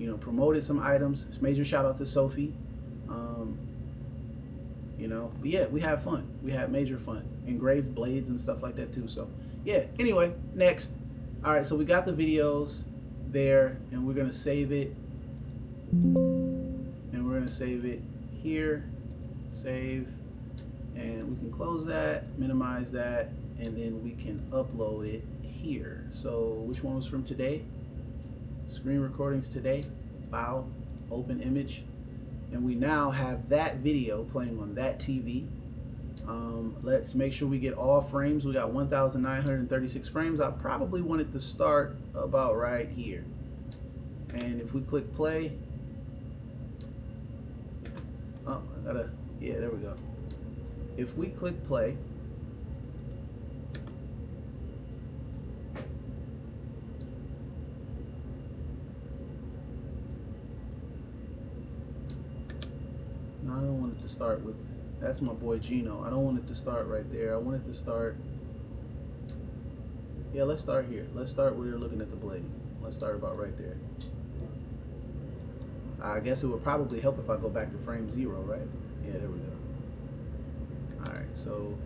you know, promoted some items. Major shout out to Sophie. You know, but yeah, we have fun. We had major fun. Engraved blades and stuff like that too. So yeah, anyway, next. All right, so we got the videos there, and we're gonna save it. And we're gonna save it here, save, and we can close that, minimize that, and then we can upload it here. So which one was from today? Screen recordings today, file, open image. And we now have that video playing on that TV. Let's make sure we get all frames. We got 1,936 frames. I probably want it to start about right here. And if we click play, oh, I gotta, yeah, there we go. If we click play, no, I don't want it to start with, that's my boy Gino. I don't want it to start right there. I want it to start, yeah, let's start here. Let's start where you're looking at the blade. Let's start about right there. I guess it would probably help if I go back to frame 0, right? Yeah, there we go. All right, so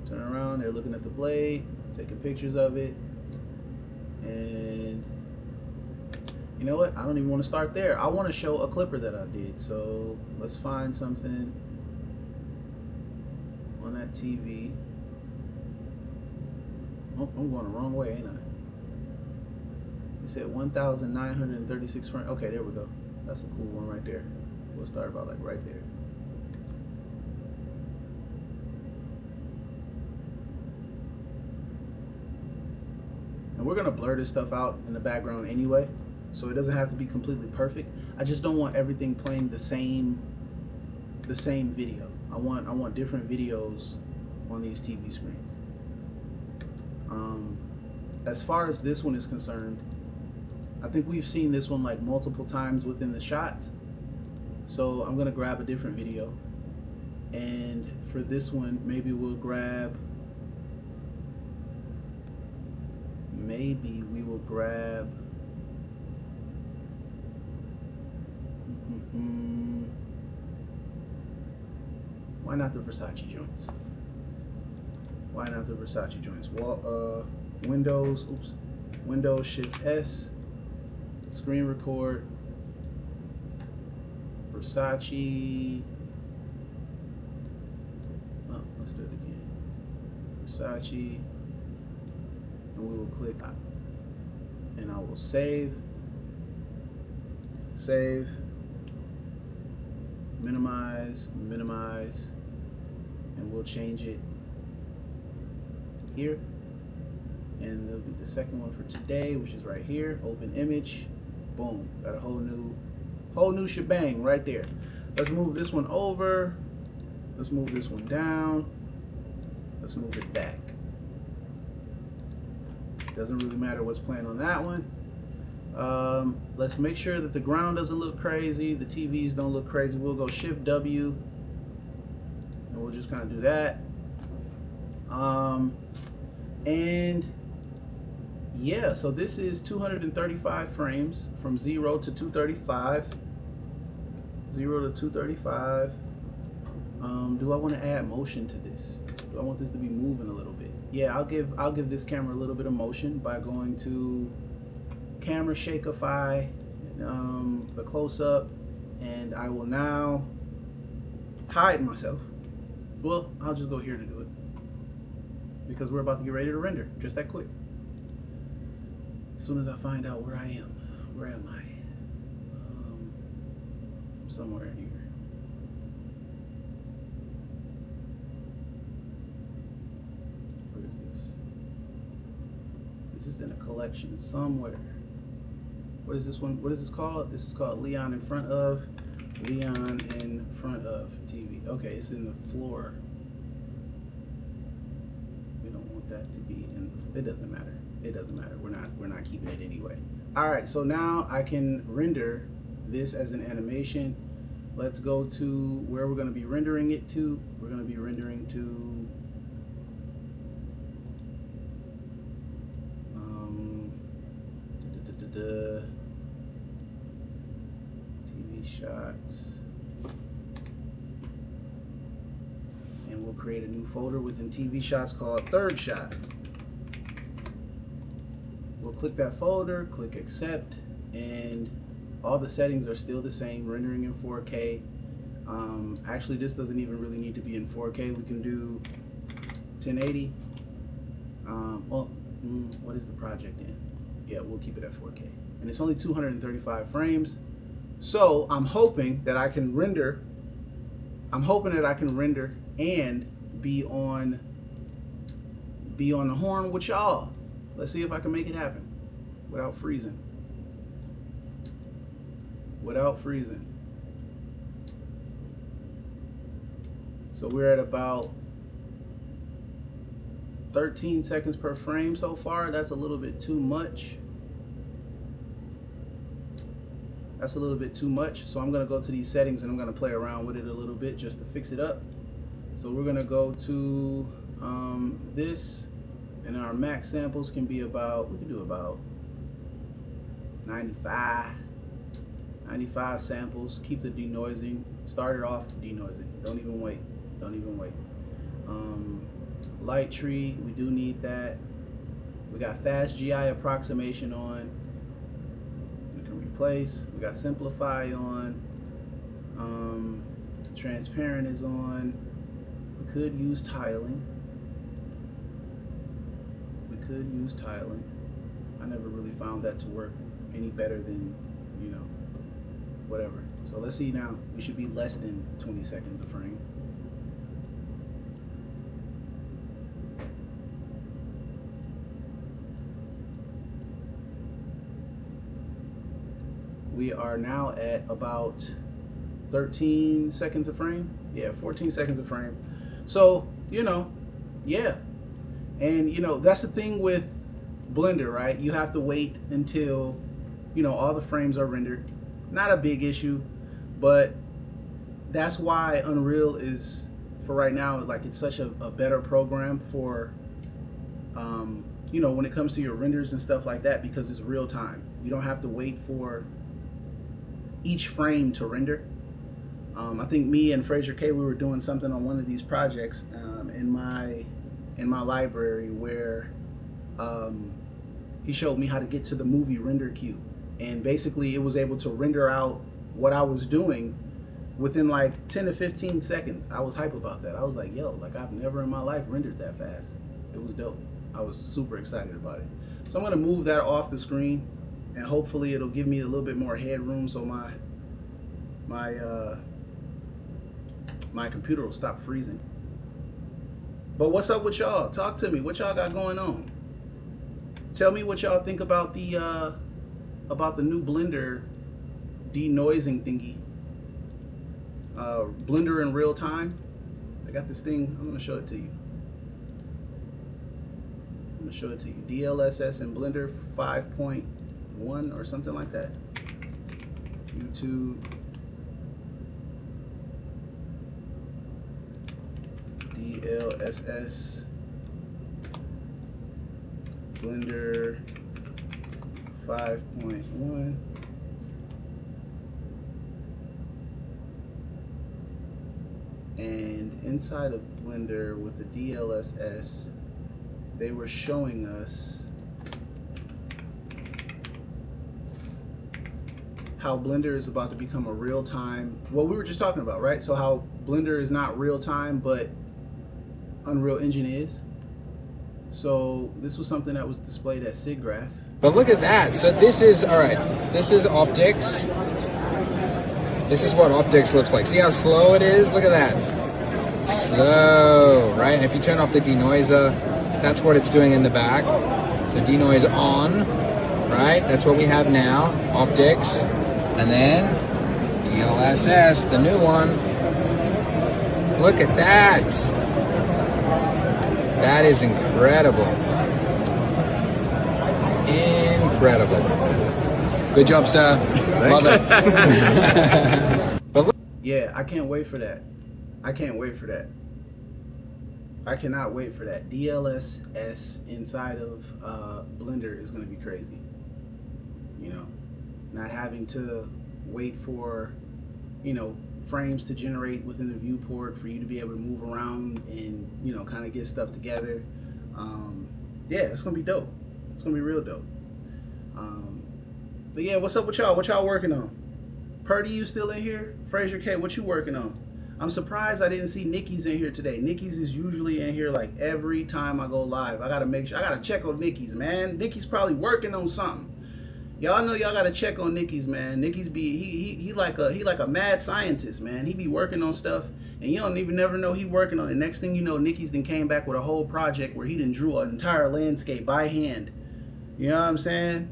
turn around, they're looking at the blade, taking pictures of it, and you know what? I don't even want to start there. I want to show a clipper that I did. So let's find something on that TV. Oh, I'm going the wrong way, ain't I? You said 1,936 frames. Okay, there we go. That's a cool one right there. We'll start about like right there. And we're gonna blur this stuff out in the background anyway, so it doesn't have to be completely perfect. I just don't want everything playing the same video. I want different videos on these TV screens. As far as this one is concerned, I think we've seen this one like multiple times within the shots. So I'm gonna grab a different video, and for this one, maybe we'll grab. Maybe we will grab. Why not the Versace joints? Why not the Versace joints? Well, Windows Shift S, screen record, Versace. Oh, let's do it again. Versace, and we will click, and I will save, minimize, and we'll change it here. And there'll be the second one for today, which is right here. Open image, boom, got a whole new shebang right there. Let's move this one over. Let's move this one down. Let's move it back. Doesn't really matter what's playing on that one. Let's make sure that the ground doesn't look crazy, the TVs don't look crazy. We'll go Shift W, and we'll just kind of do that. And yeah, so this is 235 frames from 0 to 235. 0 to 235. Do I want to add motion to this? Do I want this to be moving a little bit? Yeah, I'll give this camera a little bit of motion by going to camera shakeify, the close-up, and I will now hide myself. Well, I'll just go here to do it because we're about to get ready to render just that quick. As soon as I find out where I am. Where am I? Somewhere here. Where is this? This is in a collection somewhere. What is this one? What is this called? This is called Leon in front of. Leon in front of TV. Okay, it's in the floor. We don't want that to be in. It doesn't matter. It doesn't matter. We're not keeping it anyway. All right. So now I can render this as an animation. Let's go to where we're going to be rendering it to. We're going to be rendering to. TV shots. And we'll create a new folder within TV shots called third shot. We'll click that folder, click accept, and all the settings are still the same, rendering in 4K. Actually, this doesn't even really need to be in 4K. We can do 1080. What is the project in? Yeah, we'll keep it at 4K. And it's only 235 frames. So I'm hoping that I can render. I'm hoping that I can render and be on the horn with y'all. Let's see if I can make it happen without freezing. Without freezing. So we're at about 13 seconds per frame so far. That's a little bit too much. That's a little bit too much. So I'm gonna go to these settings and I'm gonna play around with it a little bit just to fix it up. So we're gonna go to this, and our max samples can be about, we can do about 95 samples. Keep the denoising. Start it off denoising. Don't even wait. Don't even wait. Light tree, we do need that. We got fast GI approximation on. We can replace. We got simplify on. Transparent is on. We could use tiling. I never really found that to work any better than, you know, whatever. So let's see now. We should be less than 20 seconds a frame. We are now at about 13 seconds a frame. Yeah, 14 seconds a frame. So, you know, yeah. And, you know, that's the thing with Blender, right? You have to wait until, you know, all the frames are rendered. Not a big issue, but that's why Unreal is, for right now, like, it's such a better program for, you know, when it comes to your renders and stuff like that, because it's real time. You don't have to wait for each frame to render. I think me and Fraser K, we were doing something on one of these projects in my library where he showed me how to get to the movie render queue, and basically it was able to render out what I was doing within like 10 to 15 seconds. I was hype about that. I was like, yo, like, I've never in my life rendered that fast. It was dope. I was super excited about it. So I'm gonna move that off the screen, and hopefully it'll give me a little bit more headroom so my computer will stop freezing. But what's up with y'all? Talk to me. What y'all got going on? Tell me what y'all think about the new Blender denoising thingy. Blender in real time. I got this thing. I'm gonna show it to you. DLSS in Blender 5.1 or something like that. YouTube. DLSS Blender 5.1. And inside of Blender with the DLSS, they were showing us how Blender is about to become a real-time, what we were just talking about, right? So how Blender is not real-time, but Unreal Engine is. So this was something that was displayed at SIGGRAPH. But look at that. So this is, all right, this is optics. This is what optics looks like. See how slow it is? Look at that. Slow, right? And if you turn off the denoiser, that's what it's doing in the back. The denoise on, right? That's what we have now, optics. And then DLSS, the new one. Look at that. That is incredible. Incredible. Good job, sir. Love it. But look. Yeah, I can't wait for that. I can't wait for that. I cannot wait for that. DLSS inside of Blender is going to be crazy. you know, not having to wait for, you know, frames to generate within the viewport for you to be able to move around and, you know, kind of get stuff together. Yeah, it's gonna be dope. It's gonna be real dope. But yeah, what's up with y'all? What y'all working on? Purdy, you still in here? Fraser K, what you working on? I'm surprised I didn't see Nikki's in here today. Nikki's is usually in here like every time I go live. I gotta make sure, I gotta check on Nikki's, man. Nikki's probably working on something. Y'all know y'all gotta check on Nikki's, man. Nikki's he like a mad scientist, man. He be working on stuff and you don't even never know he working on it. Next thing you know, Nikki's then came back with a whole project where he done drew an entire landscape by hand. You know what I'm saying?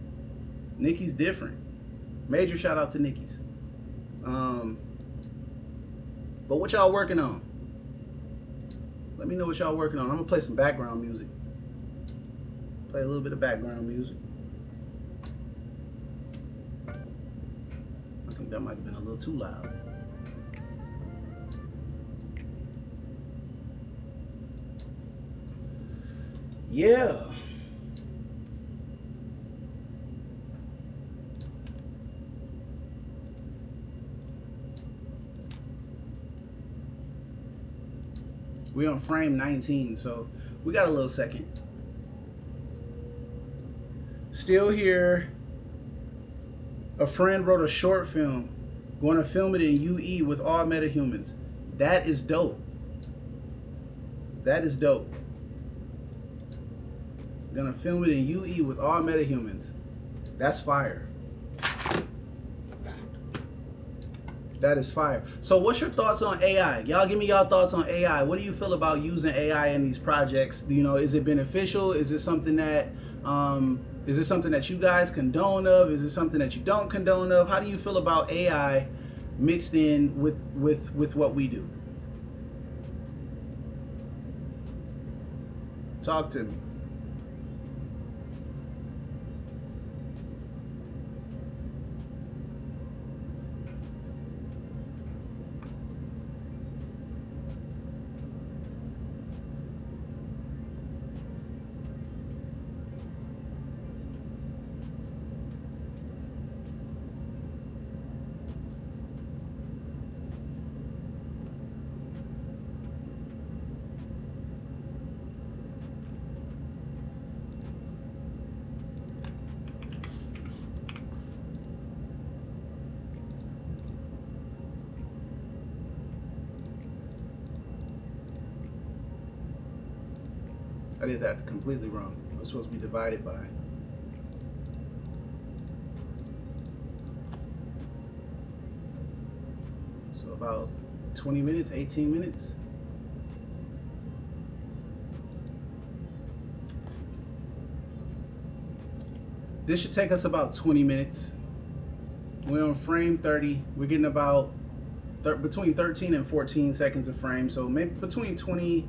Nikki's different. Major shout out to Nikki's. But what y'all working on? Let me know what y'all working on. I'm gonna play some background music. Play a little bit of background music. I think that might have been a little too loud. Yeah. We're on frame 19, so we got a little second. Still here. A friend wrote a short film. Going to film it in UE with all metahumans. That is dope. That is dope. Gonna film it in UE with all metahumans. That's fire. That is fire. So what's your thoughts on AI? Y'all give me y'all thoughts on AI. What do you feel about using AI in these projects? You know, is it beneficial? Is it something that you guys condone of? Is it something that you don't condone of? How do you feel about AI mixed in with what we do? Talk to me. I did that completely wrong. It was supposed to be divided by. So about 20 minutes, 18 minutes. This should take us about 20 minutes. We're on frame 30. We're getting about between 13 and 14 seconds of frame. So maybe between 20,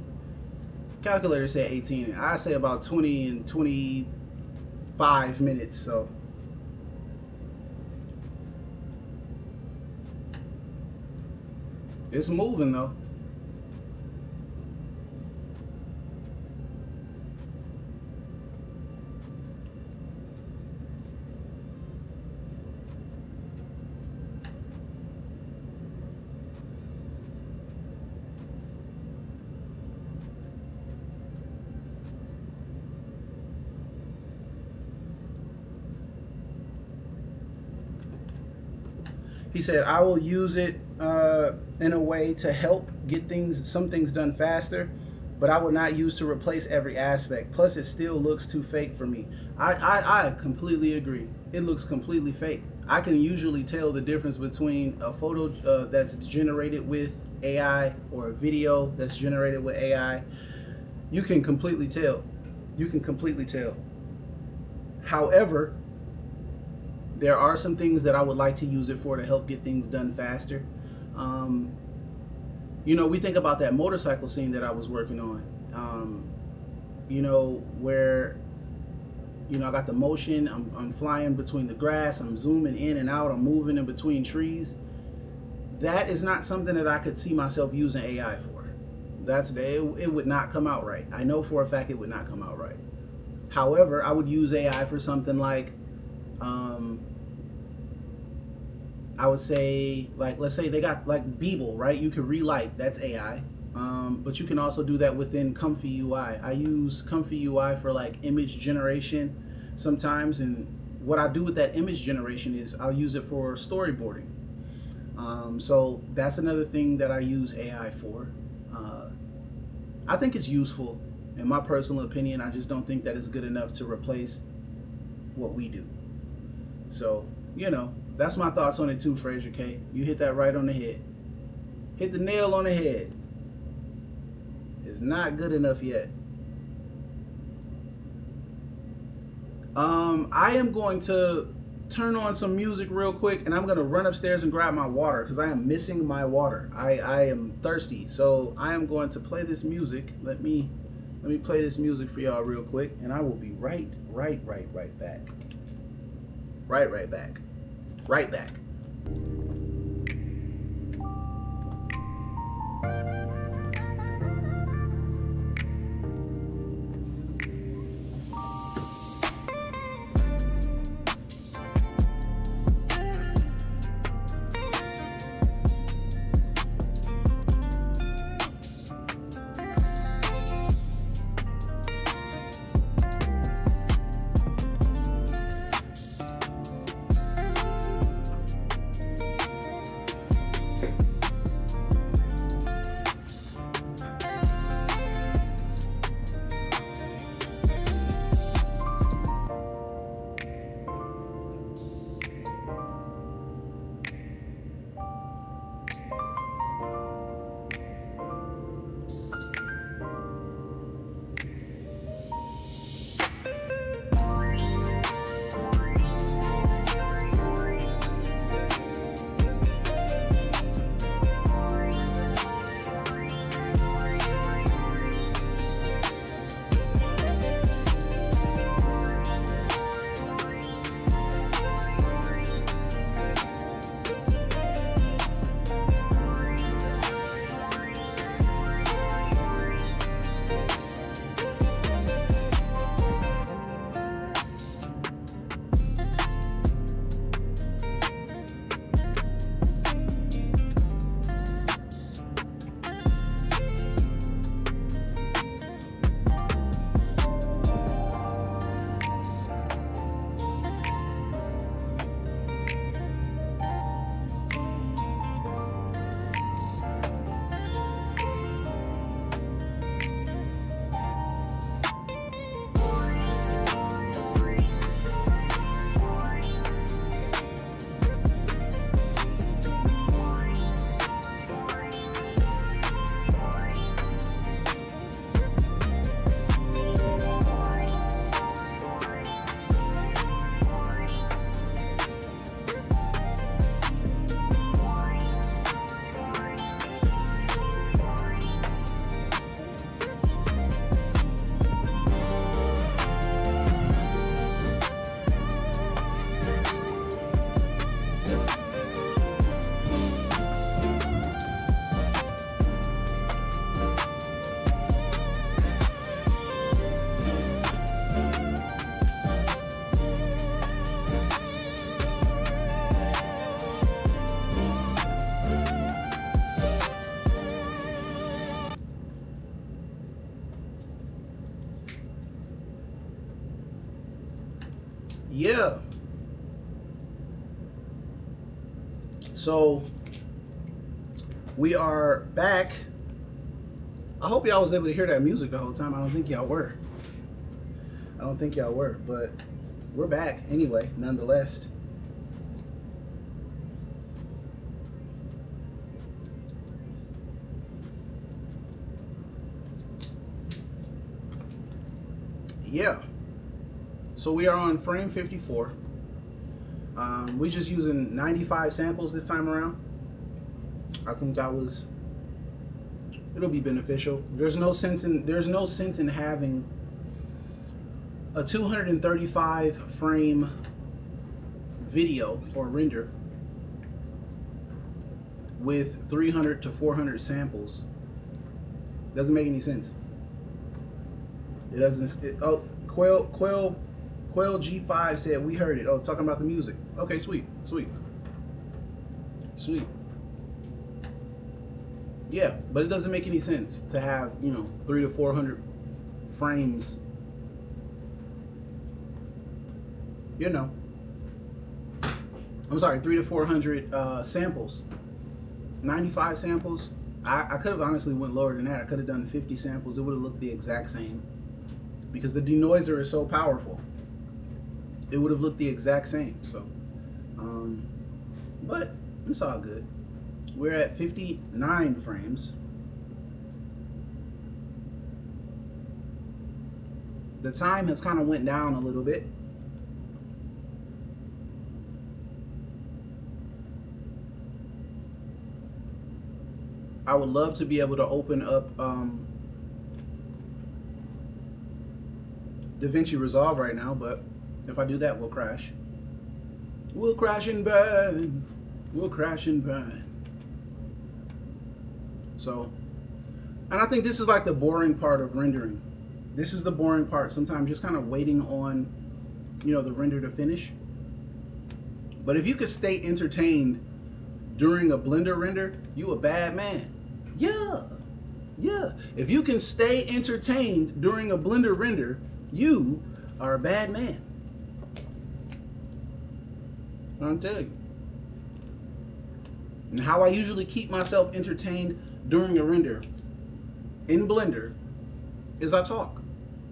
calculator said 18. I say about 20 and 25 minutes. So it's moving though. He said, I will use it in a way to help get some things done faster, but I will not use to replace every aspect. Plus, it still looks too fake for me. I completely agree. It looks completely fake. I can usually tell the difference between a photo that's generated with AI or a video that's generated with AI. You can completely tell. You can completely tell. However, there are some things that I would like to use it for to help get things done faster. You know, we think about that motorcycle scene that I was working on. You know, where, you know, I got the motion, I'm flying between the grass, I'm zooming in and out, I'm moving in between trees. That is not something that I could see myself using AI for. It would not come out right. I know for a fact it would not come out right. However, I would use AI for something like I would say, like, let's say they got like Beeble, right? You can relight, that's AI. But you can also do that within Comfy UI. I use Comfy UI for like image generation sometimes, and what I do with that image generation is I'll use it for storyboarding. So that's another thing that I use AI for. I think it's useful. In my personal opinion, I just don't think that it's good enough to replace what we do. So, you know, that's my thoughts on it too, Fraser K. You hit that right on the head. Hit the nail on the head. It's not good enough yet. I am going to turn on some music real quick, and I'm going to run upstairs and grab my water because I am missing my water. I am thirsty, so I am going to play this music. Let me play this music for y'all real quick, and I will be right back. Right back. Yeah. So we are back. I hope y'all was able to hear that music the whole time. I don't think y'all were. But we're back anyway, nonetheless. Yeah. So we are on frame 54. We're just using 95 samples this time around. I think it'll be beneficial. There's no sense in having a 235 frame video or render with 300 to 400 samples. Doesn't make any sense. It doesn't. Quail G5 said we heard it. Oh, talking about the music. Okay, sweet. Sweet. Yeah, but it doesn't make any sense to have, 300 to 400 frames. I'm sorry, 300 to 400 samples. 95 samples. I could have honestly went lower than that. I could have done 50 samples. It would have looked the exact same because the denoiser is so powerful. It would have looked the exact same. So, but it's all good. We're at 59 frames. The time has kind of went down a little bit. I would love to be able to open up DaVinci Resolve right now, but if I do that, we'll crash. We'll crash and burn. We'll crash and burn. So, and I think this is like the boring part of rendering. This is the boring part. Sometimes just kind of waiting on, the render to finish. But if you could stay entertained during a Blender render, you a bad man. Yeah. If you can stay entertained during a Blender render, you are a bad man. I'll tell you. And how I usually keep myself entertained during a render in Blender is I talk.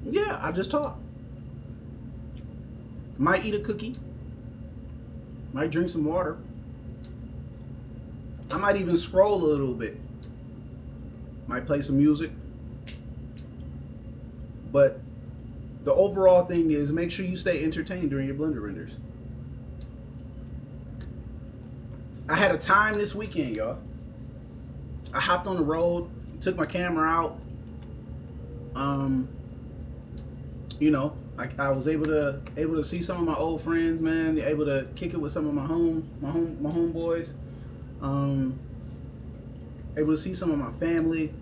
Yeah, I just talk. Might eat a cookie. Might drink some water. I might even scroll a little bit. Might play some music. But the overall thing is make sure you stay entertained during your Blender renders. I had a time this weekend, y'all. I hopped on the road, took my camera out. I was able to see some of my old friends, man. Able to kick it with some of my homeboys. Able to see some of my family.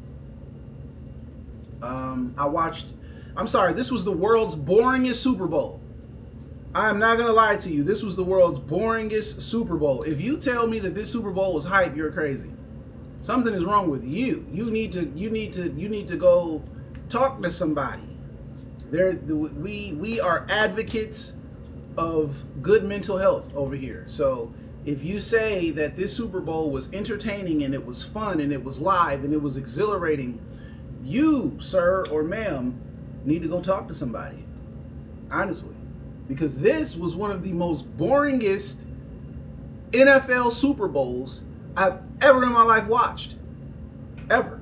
This was the world's boringest Super Bowl. I'm not gonna lie to you. This was the world's boringest Super Bowl. If you tell me that this Super Bowl was hype, you're crazy. Something is wrong with you. You need to go talk to somebody. We are advocates of good mental health over here. So if you say that this Super Bowl was entertaining and it was fun and it was live and it was exhilarating, you, sir or ma'am, need to go talk to somebody. Honestly. Because this was one of the most boringest NFL Super Bowls I've ever in my life watched. Ever.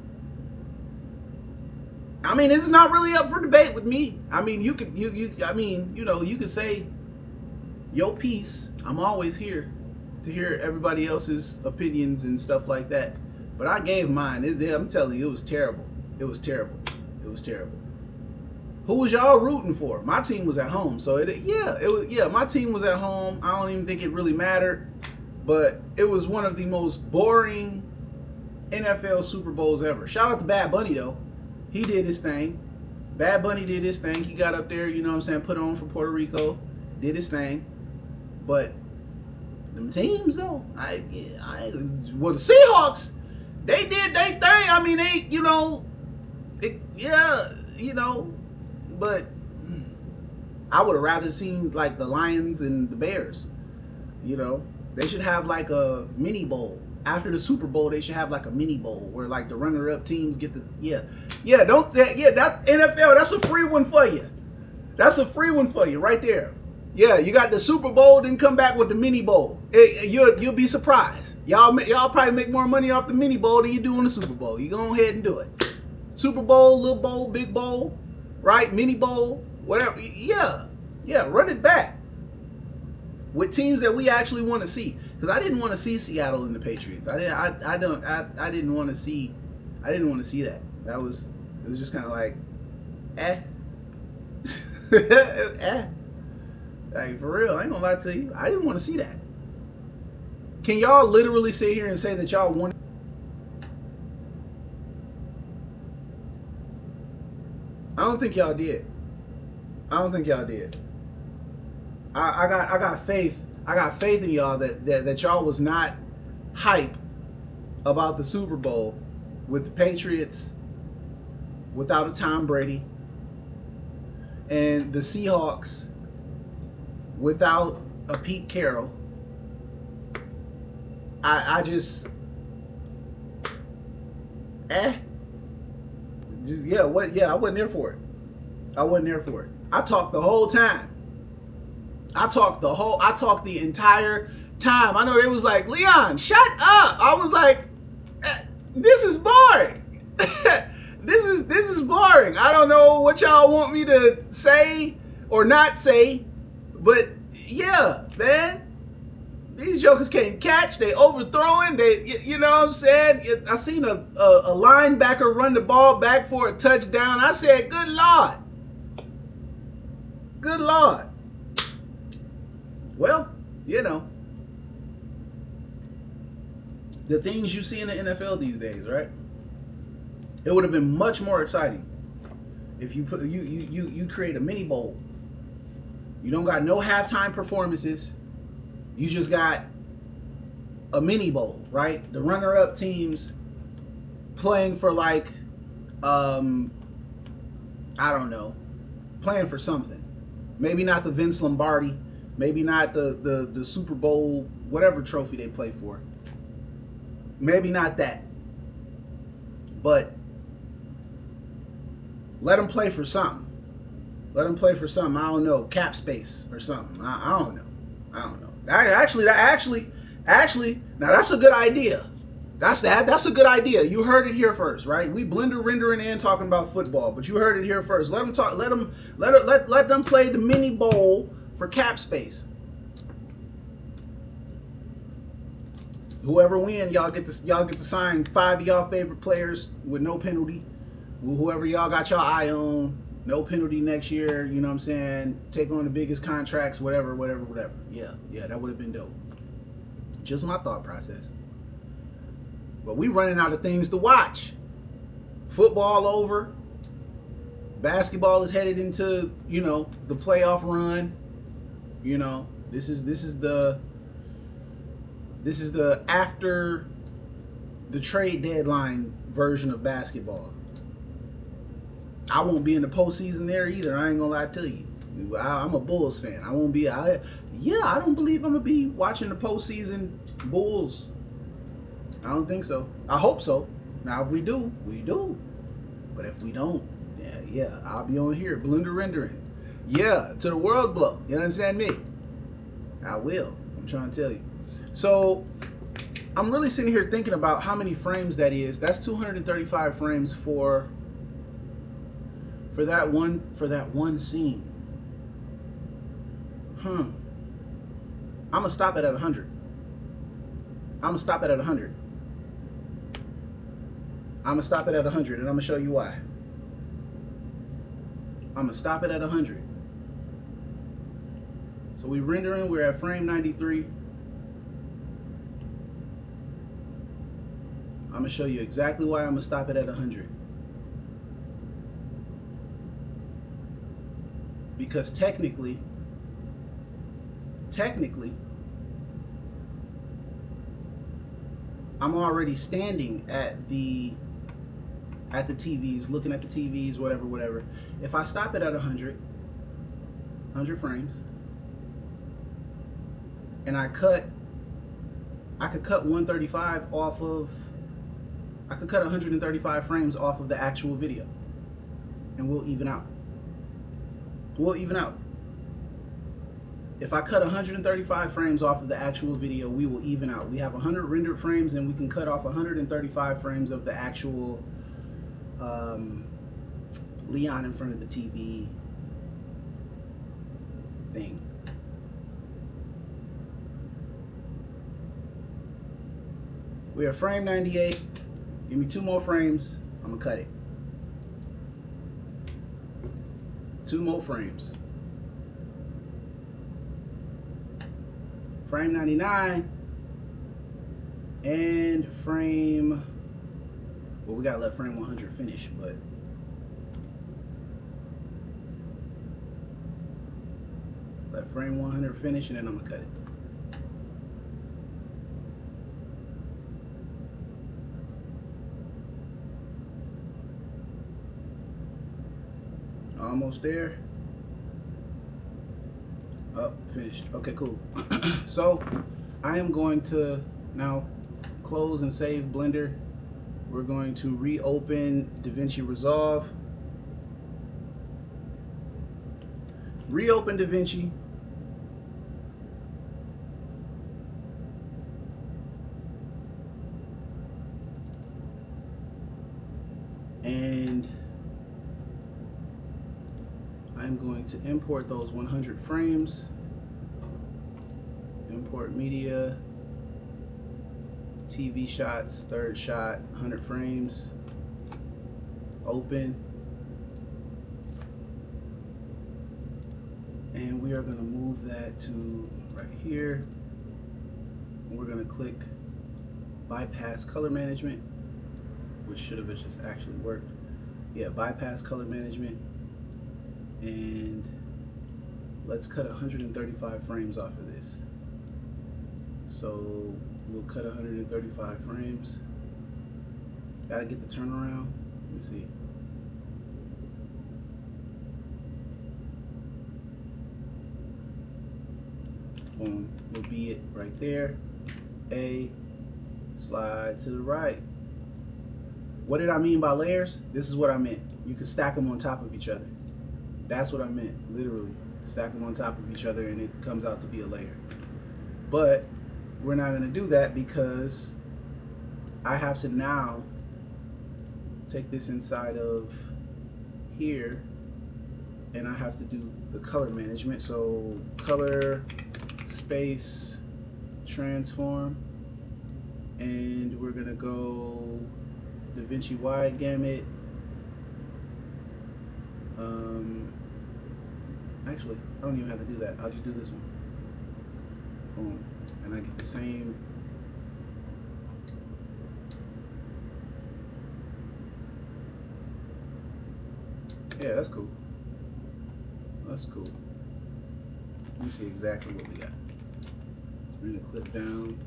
I mean, it's not really up for debate with me. I mean, you could say your piece. I'm always here to hear everybody else's opinions and stuff like that. But I gave mine. I'm telling you, it was terrible. It was terrible. It was terrible. Who was y'all rooting for? My team was at home, so my team was at home. I don't even think it really mattered, but it was one of the most boring NFL Super Bowls ever. Shout out to Bad Bunny though. He did his thing. Bad Bunny did his thing. He got up there, put on for Puerto Rico, did his thing. But them teams though, the Seahawks, they did their thing. I mean, but I would have rather seen like the Lions and the Bears. They should have like a mini bowl. After the Super Bowl, they should have like a mini bowl where like the runner-up teams get that NFL, that's a free one for you. That's a free one for you right there. Yeah, you got the Super Bowl, then come back with the mini bowl. You'll be surprised. Y'all probably make more money off the mini bowl than you do on the Super Bowl. You go ahead and do it. Super Bowl, little bowl, big bowl, right? Mini bowl, whatever. Yeah, run it back with teams that we actually want to see. Because I didn't want to see Seattle and the Patriots. I didn't want to see that. It was just kind of like, Like, for real, I ain't gonna lie to you. I didn't want to see that. Can y'all literally sit here and say that y'all want? I don't think y'all did. I got faith. I got faith in y'all that y'all was not hype about the Super Bowl with the Patriots without a Tom Brady and the Seahawks without a Pete Carroll. I just I wasn't there for it. I wasn't there for it. I talked the whole time. I talked the entire time. I know they was like, Leon, shut up. I was like, this is boring. This is boring. I don't know what y'all want me to say or not say, but yeah, man. These jokers can't catch. They overthrowing. You know what I'm saying? I seen a linebacker run the ball back for a touchdown. I said, good Lord. Good Lord. Well, you know, the things you see in the NFL these days, right? It would have been much more exciting if you create a mini bowl. You don't got no halftime performances. You just got a mini bowl, right? The runner-up teams playing for like, I don't know, playing for something. Maybe not the Vince Lombardi, maybe not the Super Bowl, whatever trophy they play for. Maybe not that. But let them play for something. Let them play for something. I don't know, cap space or something. I don't know. Actually, now that's a good idea. That's a good idea. You heard it here first, right? We rendering in talking about football, but you heard it here first. Let them talk. Let them play the mini bowl for cap space. Whoever wins, y'all get to sign 5 of y'all favorite players with no penalty. Whoever y'all got your eye on, no penalty next year. You know what I'm saying? Take on the biggest contracts, whatever. Yeah, that would have been dope. Just my thought process. But we running out of things to watch. Football over. Basketball is headed into, you know, the playoff run. You know, this is the after the trade deadline version of basketball. I won't be in the postseason there either. I ain't gonna lie to you. I'm a Bulls fan. I won't be. I don't believe I'm gonna be watching the postseason Bulls. I don't think so. I hope so. Now, if we do, we do. But if we don't, yeah, I'll be on here, blender rendering. Yeah, to the world blow. You understand me? I will. I'm trying to tell you. So, I'm really sitting here thinking about how many frames that is. That's 235 frames for that one scene. I'm gonna stop it at 100. I'm gonna stop it at 100. I'm gonna stop it at 100, and I'm gonna show you why. I'm gonna stop it at 100. So we rendering. We're at frame 93. I'm gonna show you exactly why I'm gonna stop it at 100. Because technically, I'm already standing at the TVs, looking at the TVs, whatever. If I stop it at 100 frames, and I could cut 135 off of, I could cut 135 frames off of the actual video, and we'll even out. If I cut 135 frames off of the actual video, we will even out. We have 100 rendered frames, and we can cut off 135 frames of the actual Leon in front of the TV thing. We are frame 98. Give me 2 more frames. I'm gonna cut it. 2 more frames. Frame 99 and frame, well, we gotta let frame 100 finish, but let frame 100 finish, and then I'm gonna cut it. Almost there. Oh, finished. Okay, cool. So I am going to now close and save Blender. We're going to reopen DaVinci Resolve. Reopen DaVinci. And I'm going to import those 100 frames. Import media, TV shots, third shot, 100 frames. Open. And we are going to move that to right here. And we're going to click bypass color management, which should have just actually worked. Yeah, bypass color management. And let's cut 135 frames off of this. So we'll cut 135 frames. Gotta get the turnaround. Let me see. Boom, will be it right there. A, slide to the right. What did I mean by layers? This is what I meant. You can stack them on top of each other. That's what I meant, literally. Stack them on top of each other and it comes out to be a layer. But we're not gonna do that because I have to now take this inside of here and I have to do the color management. So color, space, transform, and we're gonna go DaVinci wide gamut. Actually, I don't even have to do that. I'll just do this one. Boom. And I get the same. Yeah, that's cool. That's cool. Let me see exactly what we got. Bring the clip down.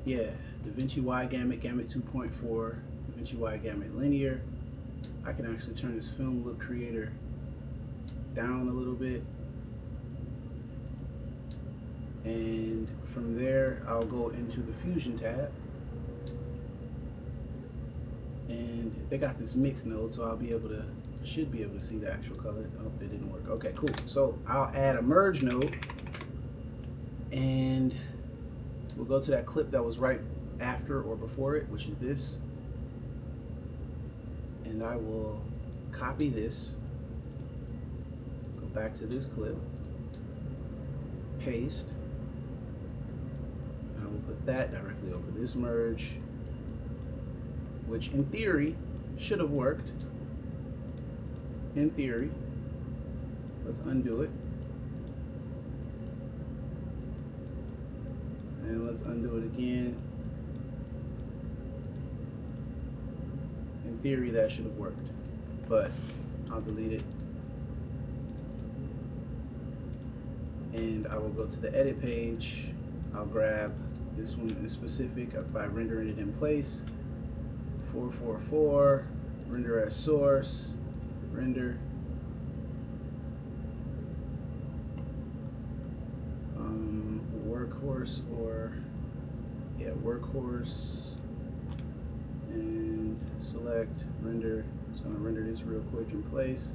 Yeah, DaVinci wide gamut, gamut 2.4, DaVinci wide gamut linear. I can actually turn this film look creator down a little bit. And from there, I'll go into the Fusion tab. And they got this mix node, so I'll be able to, should be able to see the actual color. Oh, it didn't work. Okay, cool. So I'll add a merge node. And we'll go to that clip that was right after or before it, which is this. And I will copy this, go back to this clip, paste, and I will put that directly over this merge, which in theory should have worked. In theory. Let's undo it. And let's undo it again. In theory, that should have worked, but I'll delete it. And I will go to the edit page. I'll grab this one in specific by rendering it in place. 444, render as source, render. Workhorse or, yeah, workhorse, and select render. It's going to render this real quick in place.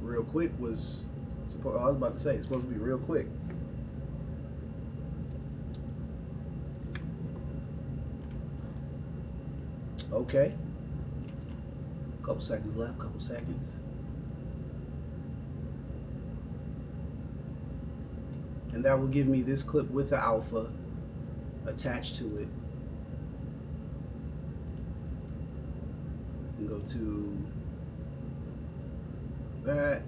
Real quick was supposed, I was about to say, it's supposed to be real quick. Okay. Couple seconds left, couple seconds. And that will give me this clip with the alpha attached to it. And go to that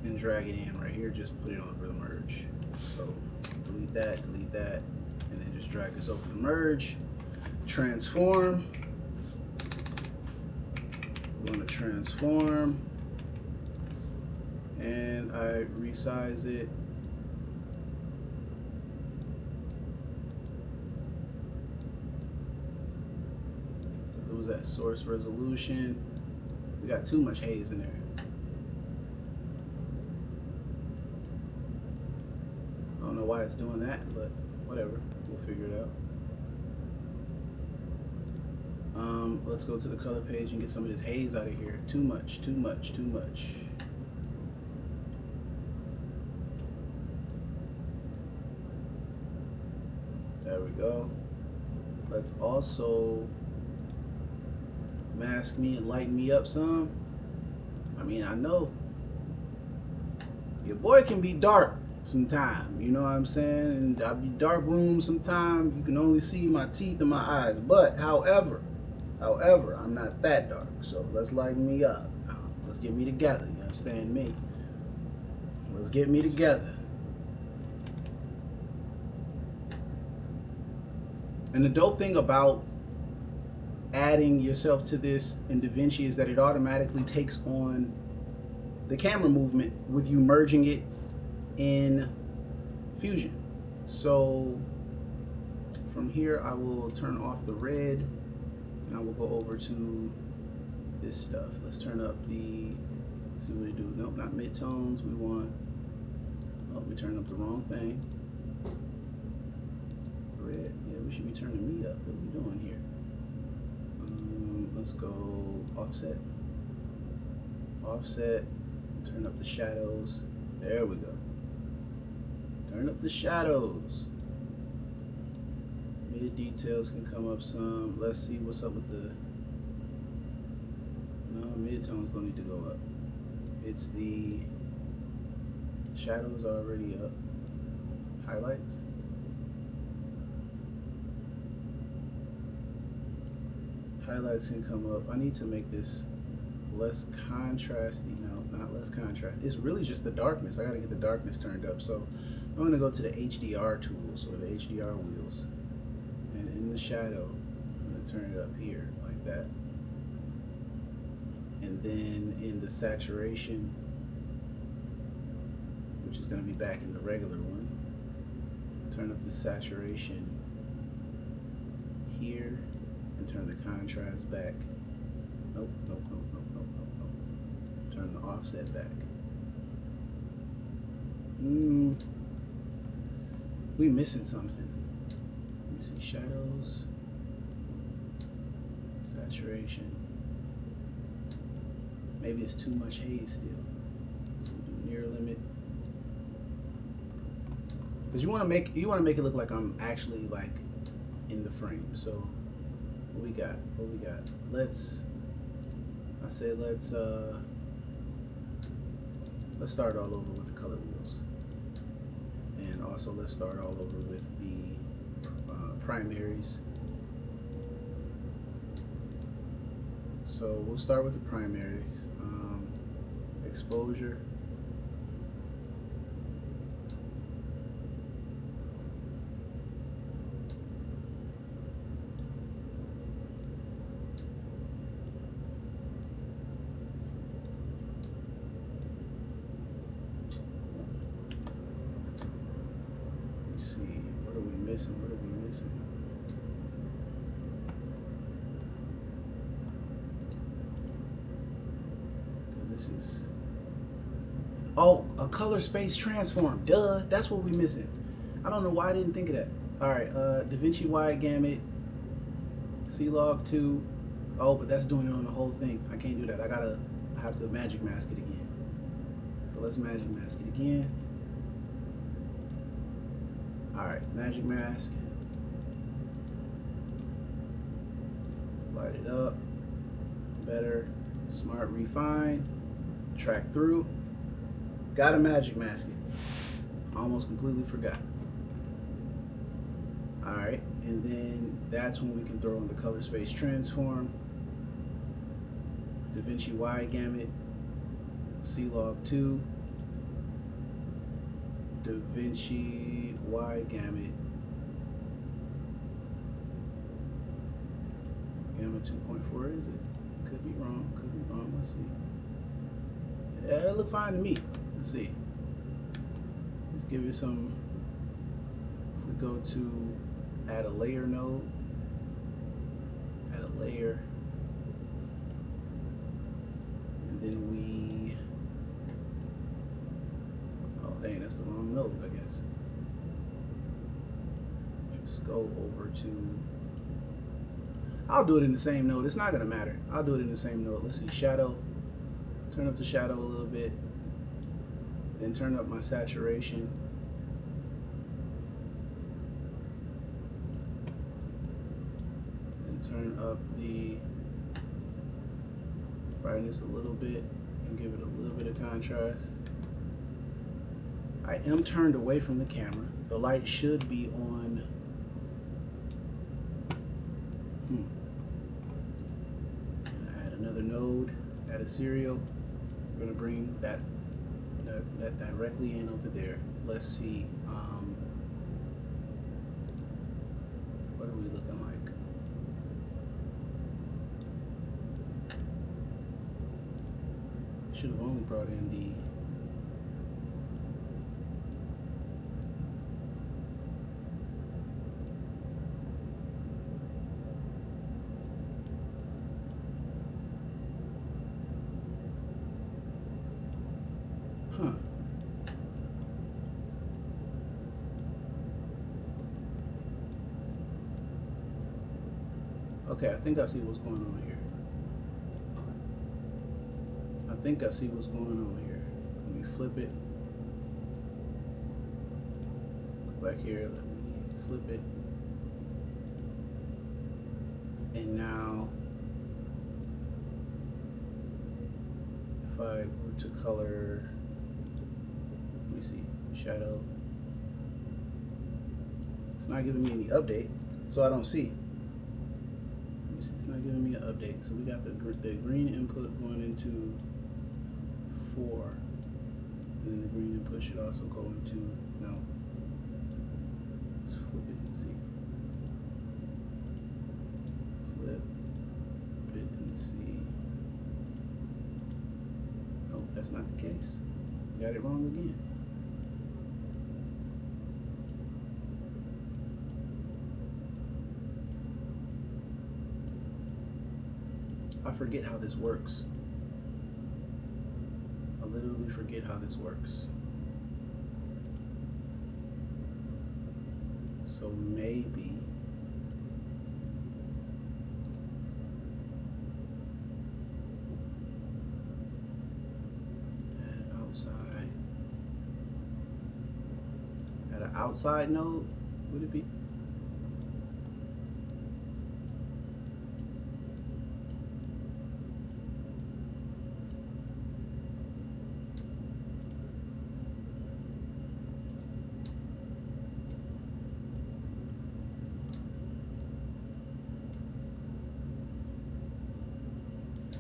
and drag it in right here. Just put it over the merge. So delete that, and then just drag this over the merge. Transform. We want to transform. And I resize it right, source resolution. We got too much haze in there. I don't know why it's doing that, but whatever. We'll figure it out. Let's go to the color page and get some of this haze out of here. Too much, too much, too much. There we go. Let's also mask me and lighten me up some. I mean, I know your boy can be dark sometime, you know what I'm saying? And I'll be dark room sometime. You can only see my teeth and my eyes. But however, I'm not that dark. So let's lighten me up. Let's get me together. You understand me? Let's get me together. And the dope thing about adding yourself to this in DaVinci is that it automatically takes on the camera movement with you merging it in Fusion. So from here I will turn off the red and I will go over to this stuff. Let's turn up the, let's see what we do. Nope, not midtones. We want, oh, we turned up the wrong thing. Red, yeah, we should be turning me up. What are we doing here? Let's go offset. Offset, turn up the shadows. There we go. Turn up the shadows. Mid details can come up some. Let's see what's up with the, no, midtones don't need to go up. It's the shadows already up. Highlights. Highlights can come up. I need to make this less contrasty. No, not less contrast. It's really just the darkness. I gotta get the darkness turned up. So I'm gonna go to the HDR tools or the HDR wheels. And in the shadow, I'm gonna turn it up here like that. And then in the saturation, which is gonna be back in the regular one, turn up the saturation here. And turn the contrast back. Nope, nope, nope, nope, nope, nope, nope. Turn the offset back. We missing something. Let me see, shadows, saturation. Maybe it's too much haze still. So we'll do near limit. Because you want to make it look like I'm actually like in the frame. So what we got? What we got? Let's start all over with the color wheels, and also let's start all over with the primaries. So we'll start with the primaries. Exposure. What are we missing? What are we missing? Because this is, oh, a color space transform. Duh, that's what we missing. I don't know why I didn't think of that. All right, DaVinci wide gamut, C-Log 2. Oh, but that's doing it on the whole thing. I can't do that. I have to magic mask it again. So let's magic mask it again. Alright, magic mask. Light it up. Better. Smart refine. Track through. Gotta magic mask it. Almost completely forgot. Alright, and then that's when we can throw in the color space transform. DaVinci wide gamut. C-Log 2. DaVinci wide gamut. Gamut 2.4 is it? Could be wrong. Could be wrong. Let's see. Yeah, it looked fine to me. Let's see. Let's give it some. If we go to add a layer node. Add a layer. that's the wrong node, I guess. Just go over to, I'll do it in the same node. It's not gonna matter. I'll do it in the same node. Let's see, shadow. Turn up the shadow a little bit. Then turn up my saturation. And turn up the brightness a little bit and give it a little bit of contrast. I am turned away from the camera. The light should be on. Add another node, add a serial. We're gonna bring that directly in over there. Let's see. What are we looking like? Should have only brought in the. Okay, I think I see what's going on here. I think I see what's going on here. Let me flip it. Go back here, let me flip it. And now, if I were to color, let me see, shadow. It's not giving me any update, so I don't see. It's not giving me an update. So we got the green input going into 4. And then the green input should also go into, no. Let's flip it and see. Flip it and see. Nope, that's not the case. Got it wrong again. I forget how this works. I literally forget how this works. So maybe at an outside node, would it be?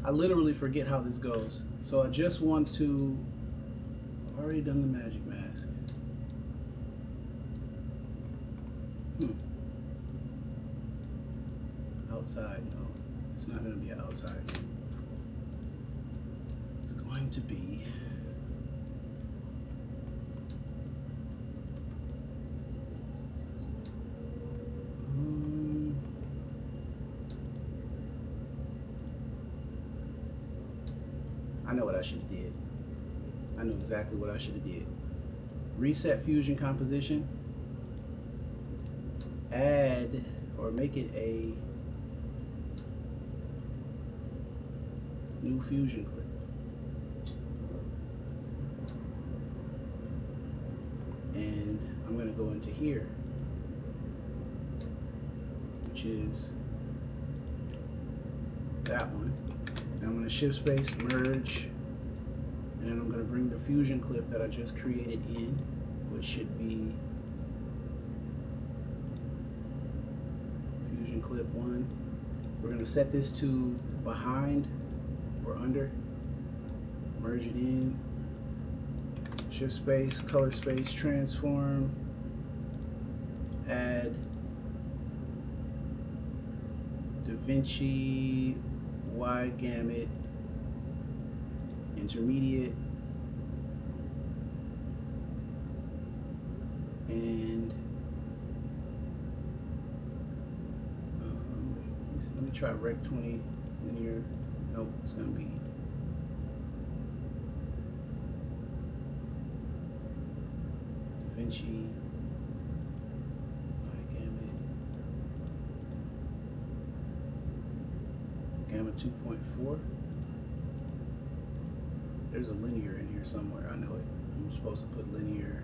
I literally forget how this goes. So I just want to, I've already done the magic mask. Outside, no, it's not going to be outside. It's going to be I know what I should have did. I know exactly what I should have did. Reset fusion composition. Add or make it a new fusion clip. And I'm going to go into here, which is that one. And I'm going to shift space, merge, and then I'm going to bring the fusion clip that I just created in, which should be fusion clip 1. We're going to set this to behind or under, merge it in, shift space, color space, transform, add DaVinci wide gamut, intermediate, and let me try rec 20 linear. Nope, it's gonna be DaVinci gamut 2.4. There's a linear in here somewhere. I know it. I'm supposed to put linear.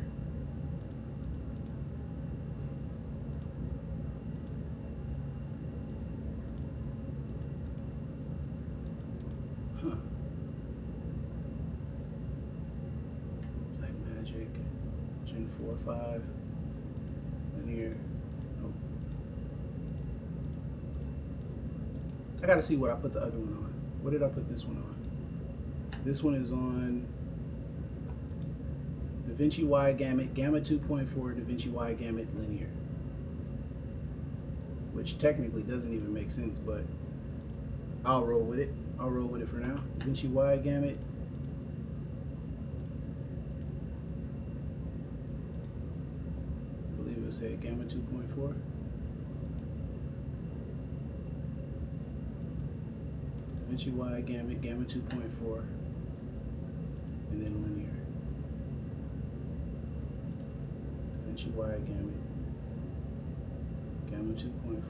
Huh. Black Magic, Gen 4, 5, linear. Nope. I gotta see what I put the other one on. What did I put this one on? This one is on DaVinci Y Gamut, Gamma 2.4, DaVinci Y Gamut linear. Which technically doesn't even make sense, but I'll roll with it. I'll roll with it for now. DaVinci Y Gamut. I believe it would say Gamma 2.4. DaVinci Y Gamut, Gamma 2.4, and then linear. DaVinci Y Gamut, Gamma 2.4.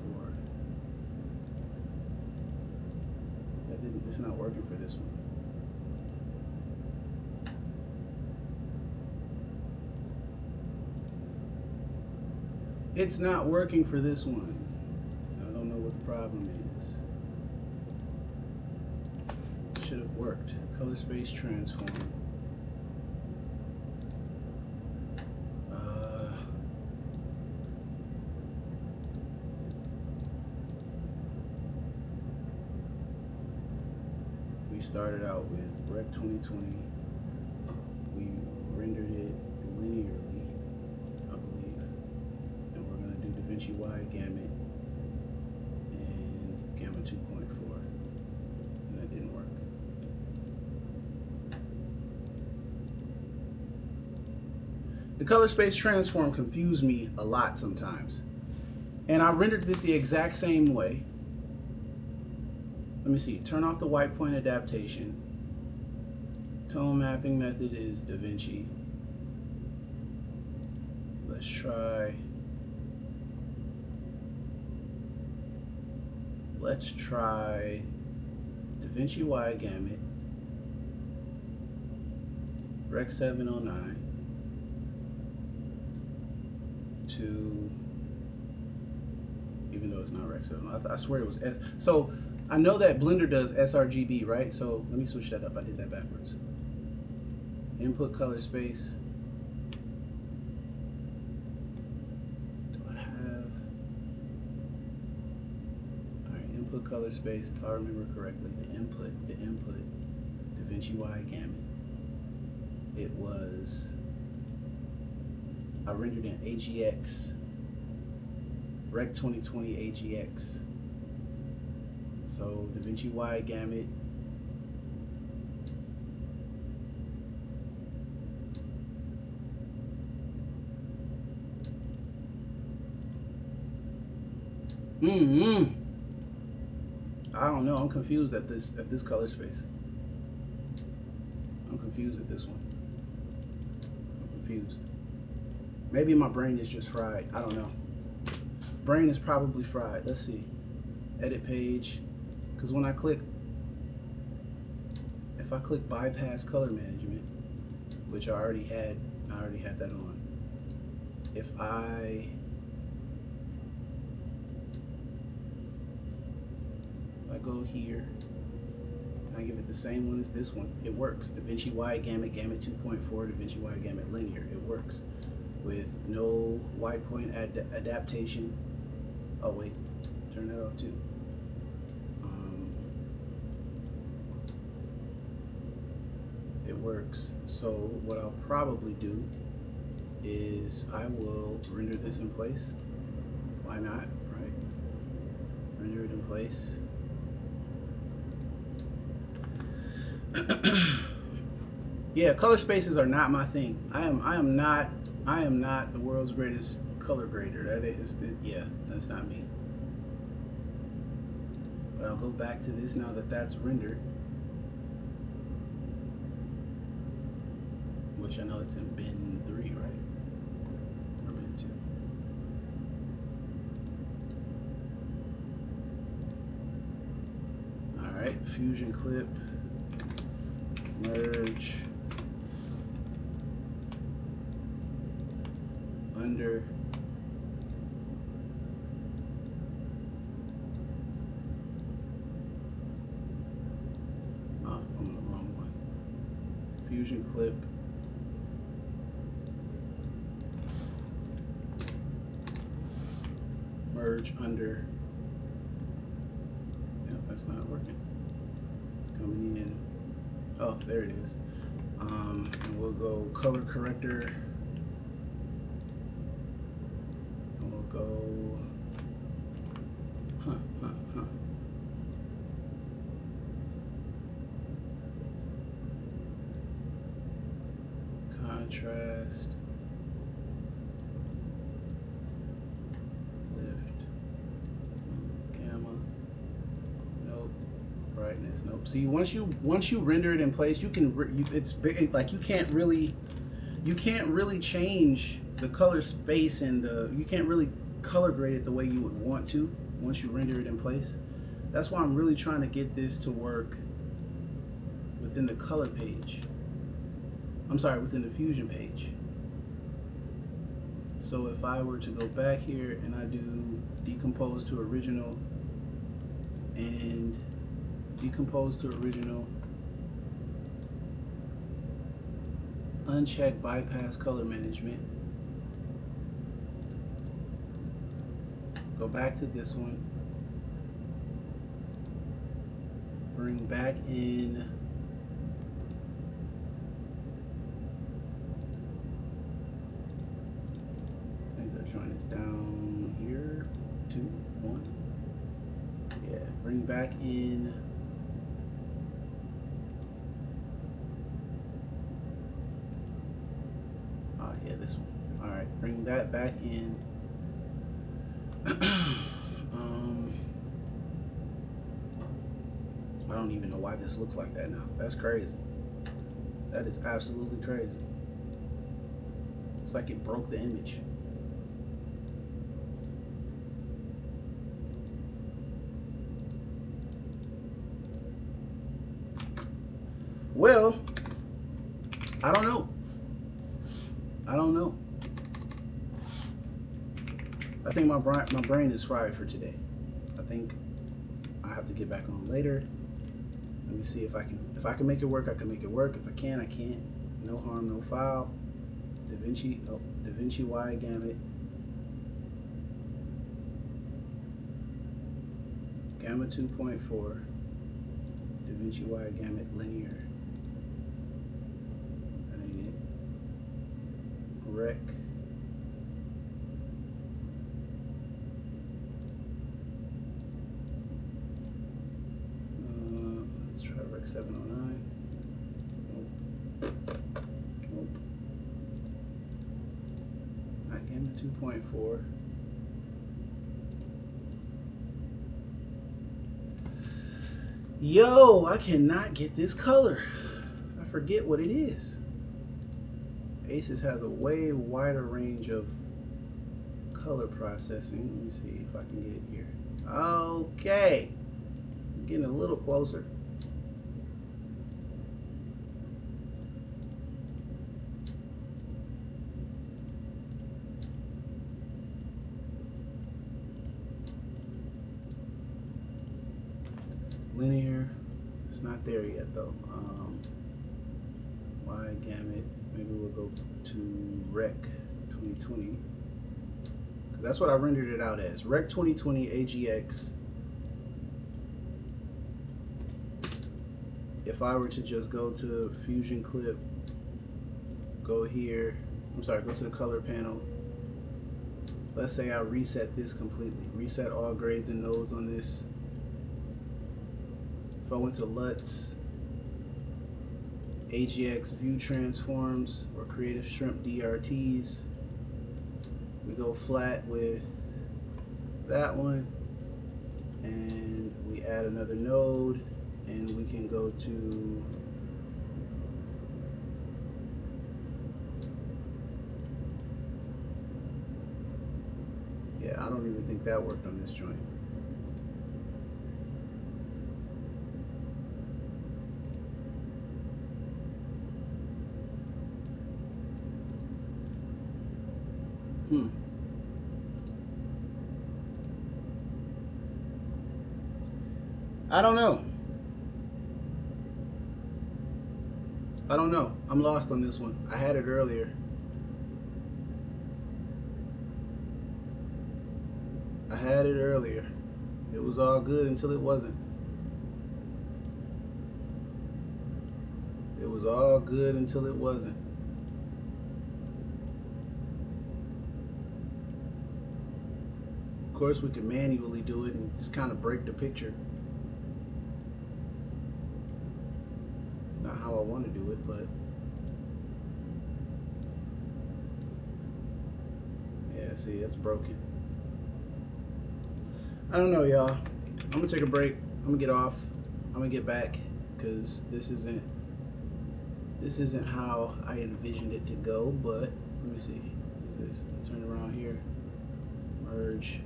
It's not working for this one. It's not working for this one. I don't know what the problem is. It should have worked. Color space transform. We started out with Rec 2020. We rendered it linearly, I believe. And we're going to do DaVinci Y Gamut and Gamma 2.4. And that didn't work. The color space transform confused me a lot sometimes. And I rendered this the exact same way. Let me see, turn off the white point adaptation. Tone mapping method is DaVinci. Let's try DaVinci Y Gamut, Rec 709 to, even though it's not Rec 709, I swear it was S. So I know that Blender does sRGB, right? So let me switch that up. I did that backwards. Input color space. Do I have? All right, input color space. If I remember correctly, the input, DaVinci Y Gamut. It was, I rendered in AGX, Rec 2020 AGX. So DaVinci Y Gamut. I don't know. I'm confused at this color space. I'm confused at this one. I'm confused. Maybe my brain is just fried. I don't know. Brain is probably fried. Let's see. Edit page. Because when I click, if I click bypass color management, which I already had that on. If I go here, and I give it the same one as this one, it works. DaVinci Y Gamut, Gamut 2.4, DaVinci Y Gamut linear, it works. With no white point adaptation. Oh wait, turn that off too. It works. So what I'll probably do is I will render this in place. Why not, right? Render it in place. Yeah, color spaces are not my thing. I am not the world's greatest color grader. Yeah, that's not me. But I'll go back to this now that that's rendered. Which I know it's in bin 3, right? too. All right, fusion clip, merge, under, I'm on the wrong one. Fusion clip, merge under. Yeah, that's not working. It's coming in. Oh, there it is. And we'll go color corrector. And we'll go. Contrast. Brightness, nope. See, once you render it in place, you can it's big, like you can't really change the color space, and you can't really color grade it the way you would want to once you render it in place. That's why I'm really trying to get this to work within the color page. I'm sorry, within the fusion page. So if I were to go back here and I do decompose to original and decompose to original, uncheck bypass color management, go back to this one, bring back in I think the joint is down here, 2, 1. Yeah, bring back in yeah, this one. All right, bring that back in. I don't even know why this looks like that now. That's crazy. That is absolutely crazy. It's like it broke the image. Well, I don't know. I think my brain is fried for today. I think I have to get back on later. Let me see if I can make it work. I can make it work. If I can't, I can't. No harm, no foul. DaVinci wide gamut. Gamma 2.4. DaVinci wide gamut linear. That ain't it. Rec. Let's try Rec 709. Nope. Not Gamma 2.4. Yo, I cannot get this color. I forget what it is. Aces has a way wider range of color processing. Let me see if I can get it here. Okay. I'm getting a little closer. Linear, it's not there yet though. Wide gamut, maybe we'll go to Rec 2020, because that's what I rendered it out as. Rec 2020 AGX. If I were to just go to Fusion Clip, go here, I'm sorry, go to the color panel. Let's say I reset this completely, reset all grades and nodes on this. If I went to LUTs, AGX view transforms, or creative shrimp DRTs, we go flat with that one, and we add another node, and we can go to don't even think that worked on this joint. I don't know. I don't know. I'm lost on this one. I had it earlier. I had it earlier. It was all good until it wasn't. It was all good until it wasn't. Of course, we could manually do it and just kind of break the picture. It's not how I want to do it, but yeah, see, it's broken. I don't know, y'all. I'm gonna take a break. I'm gonna get off. I'm gonna get back because this isn't how I envisioned it to go. But let me see. What is this? Turn around here. Merge.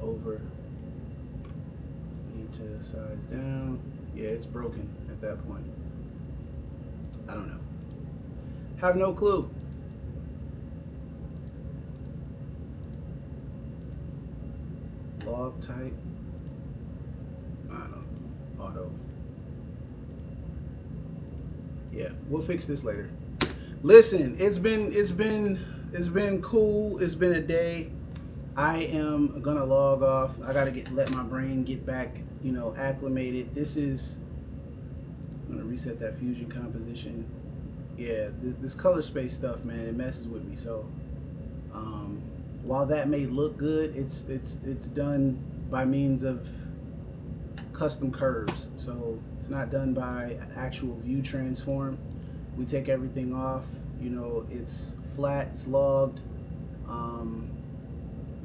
Over. Need to size down. Yeah, it's broken at that point. I don't know. Have no clue. Log type. I don't know. Auto. Yeah, we'll fix this later. Listen, it's been cool. It's been a day. I am gonna log off. I gotta let my brain get back, acclimated. I'm gonna reset that fusion composition. Yeah, this color space stuff, man, it messes with me. So while that may look good, it's done by means of custom curves. So it's not done by actual view transform. We take everything off. It's flat, it's logged.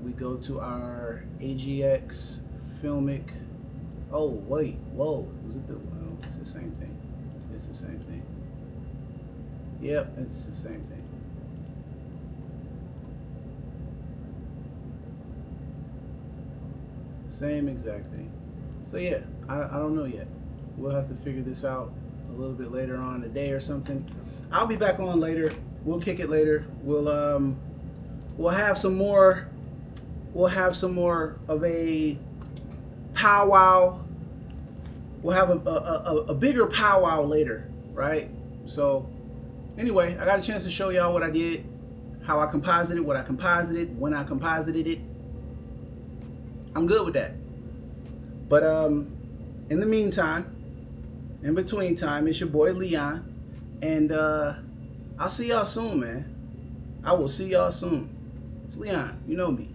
We go to our AGX filmic. Oh wait, whoa, was it well, it's the same thing. It's the same thing. Yep, it's the same thing. Same exact thing. So yeah, I don't know yet. We'll have to figure this out a little bit later on today or something. I'll be back on later. We'll kick it later. We'll have some more. We'll have some more of a powwow. We'll have a bigger powwow later, right? So anyway, I got a chance to show y'all what I did, how I composited, what I composited, when I composited it. I'm good with that. But in the meantime, in between time, it's your boy Leon, and I'll see y'all soon, man. I will see y'all soon. It's Leon, you know me.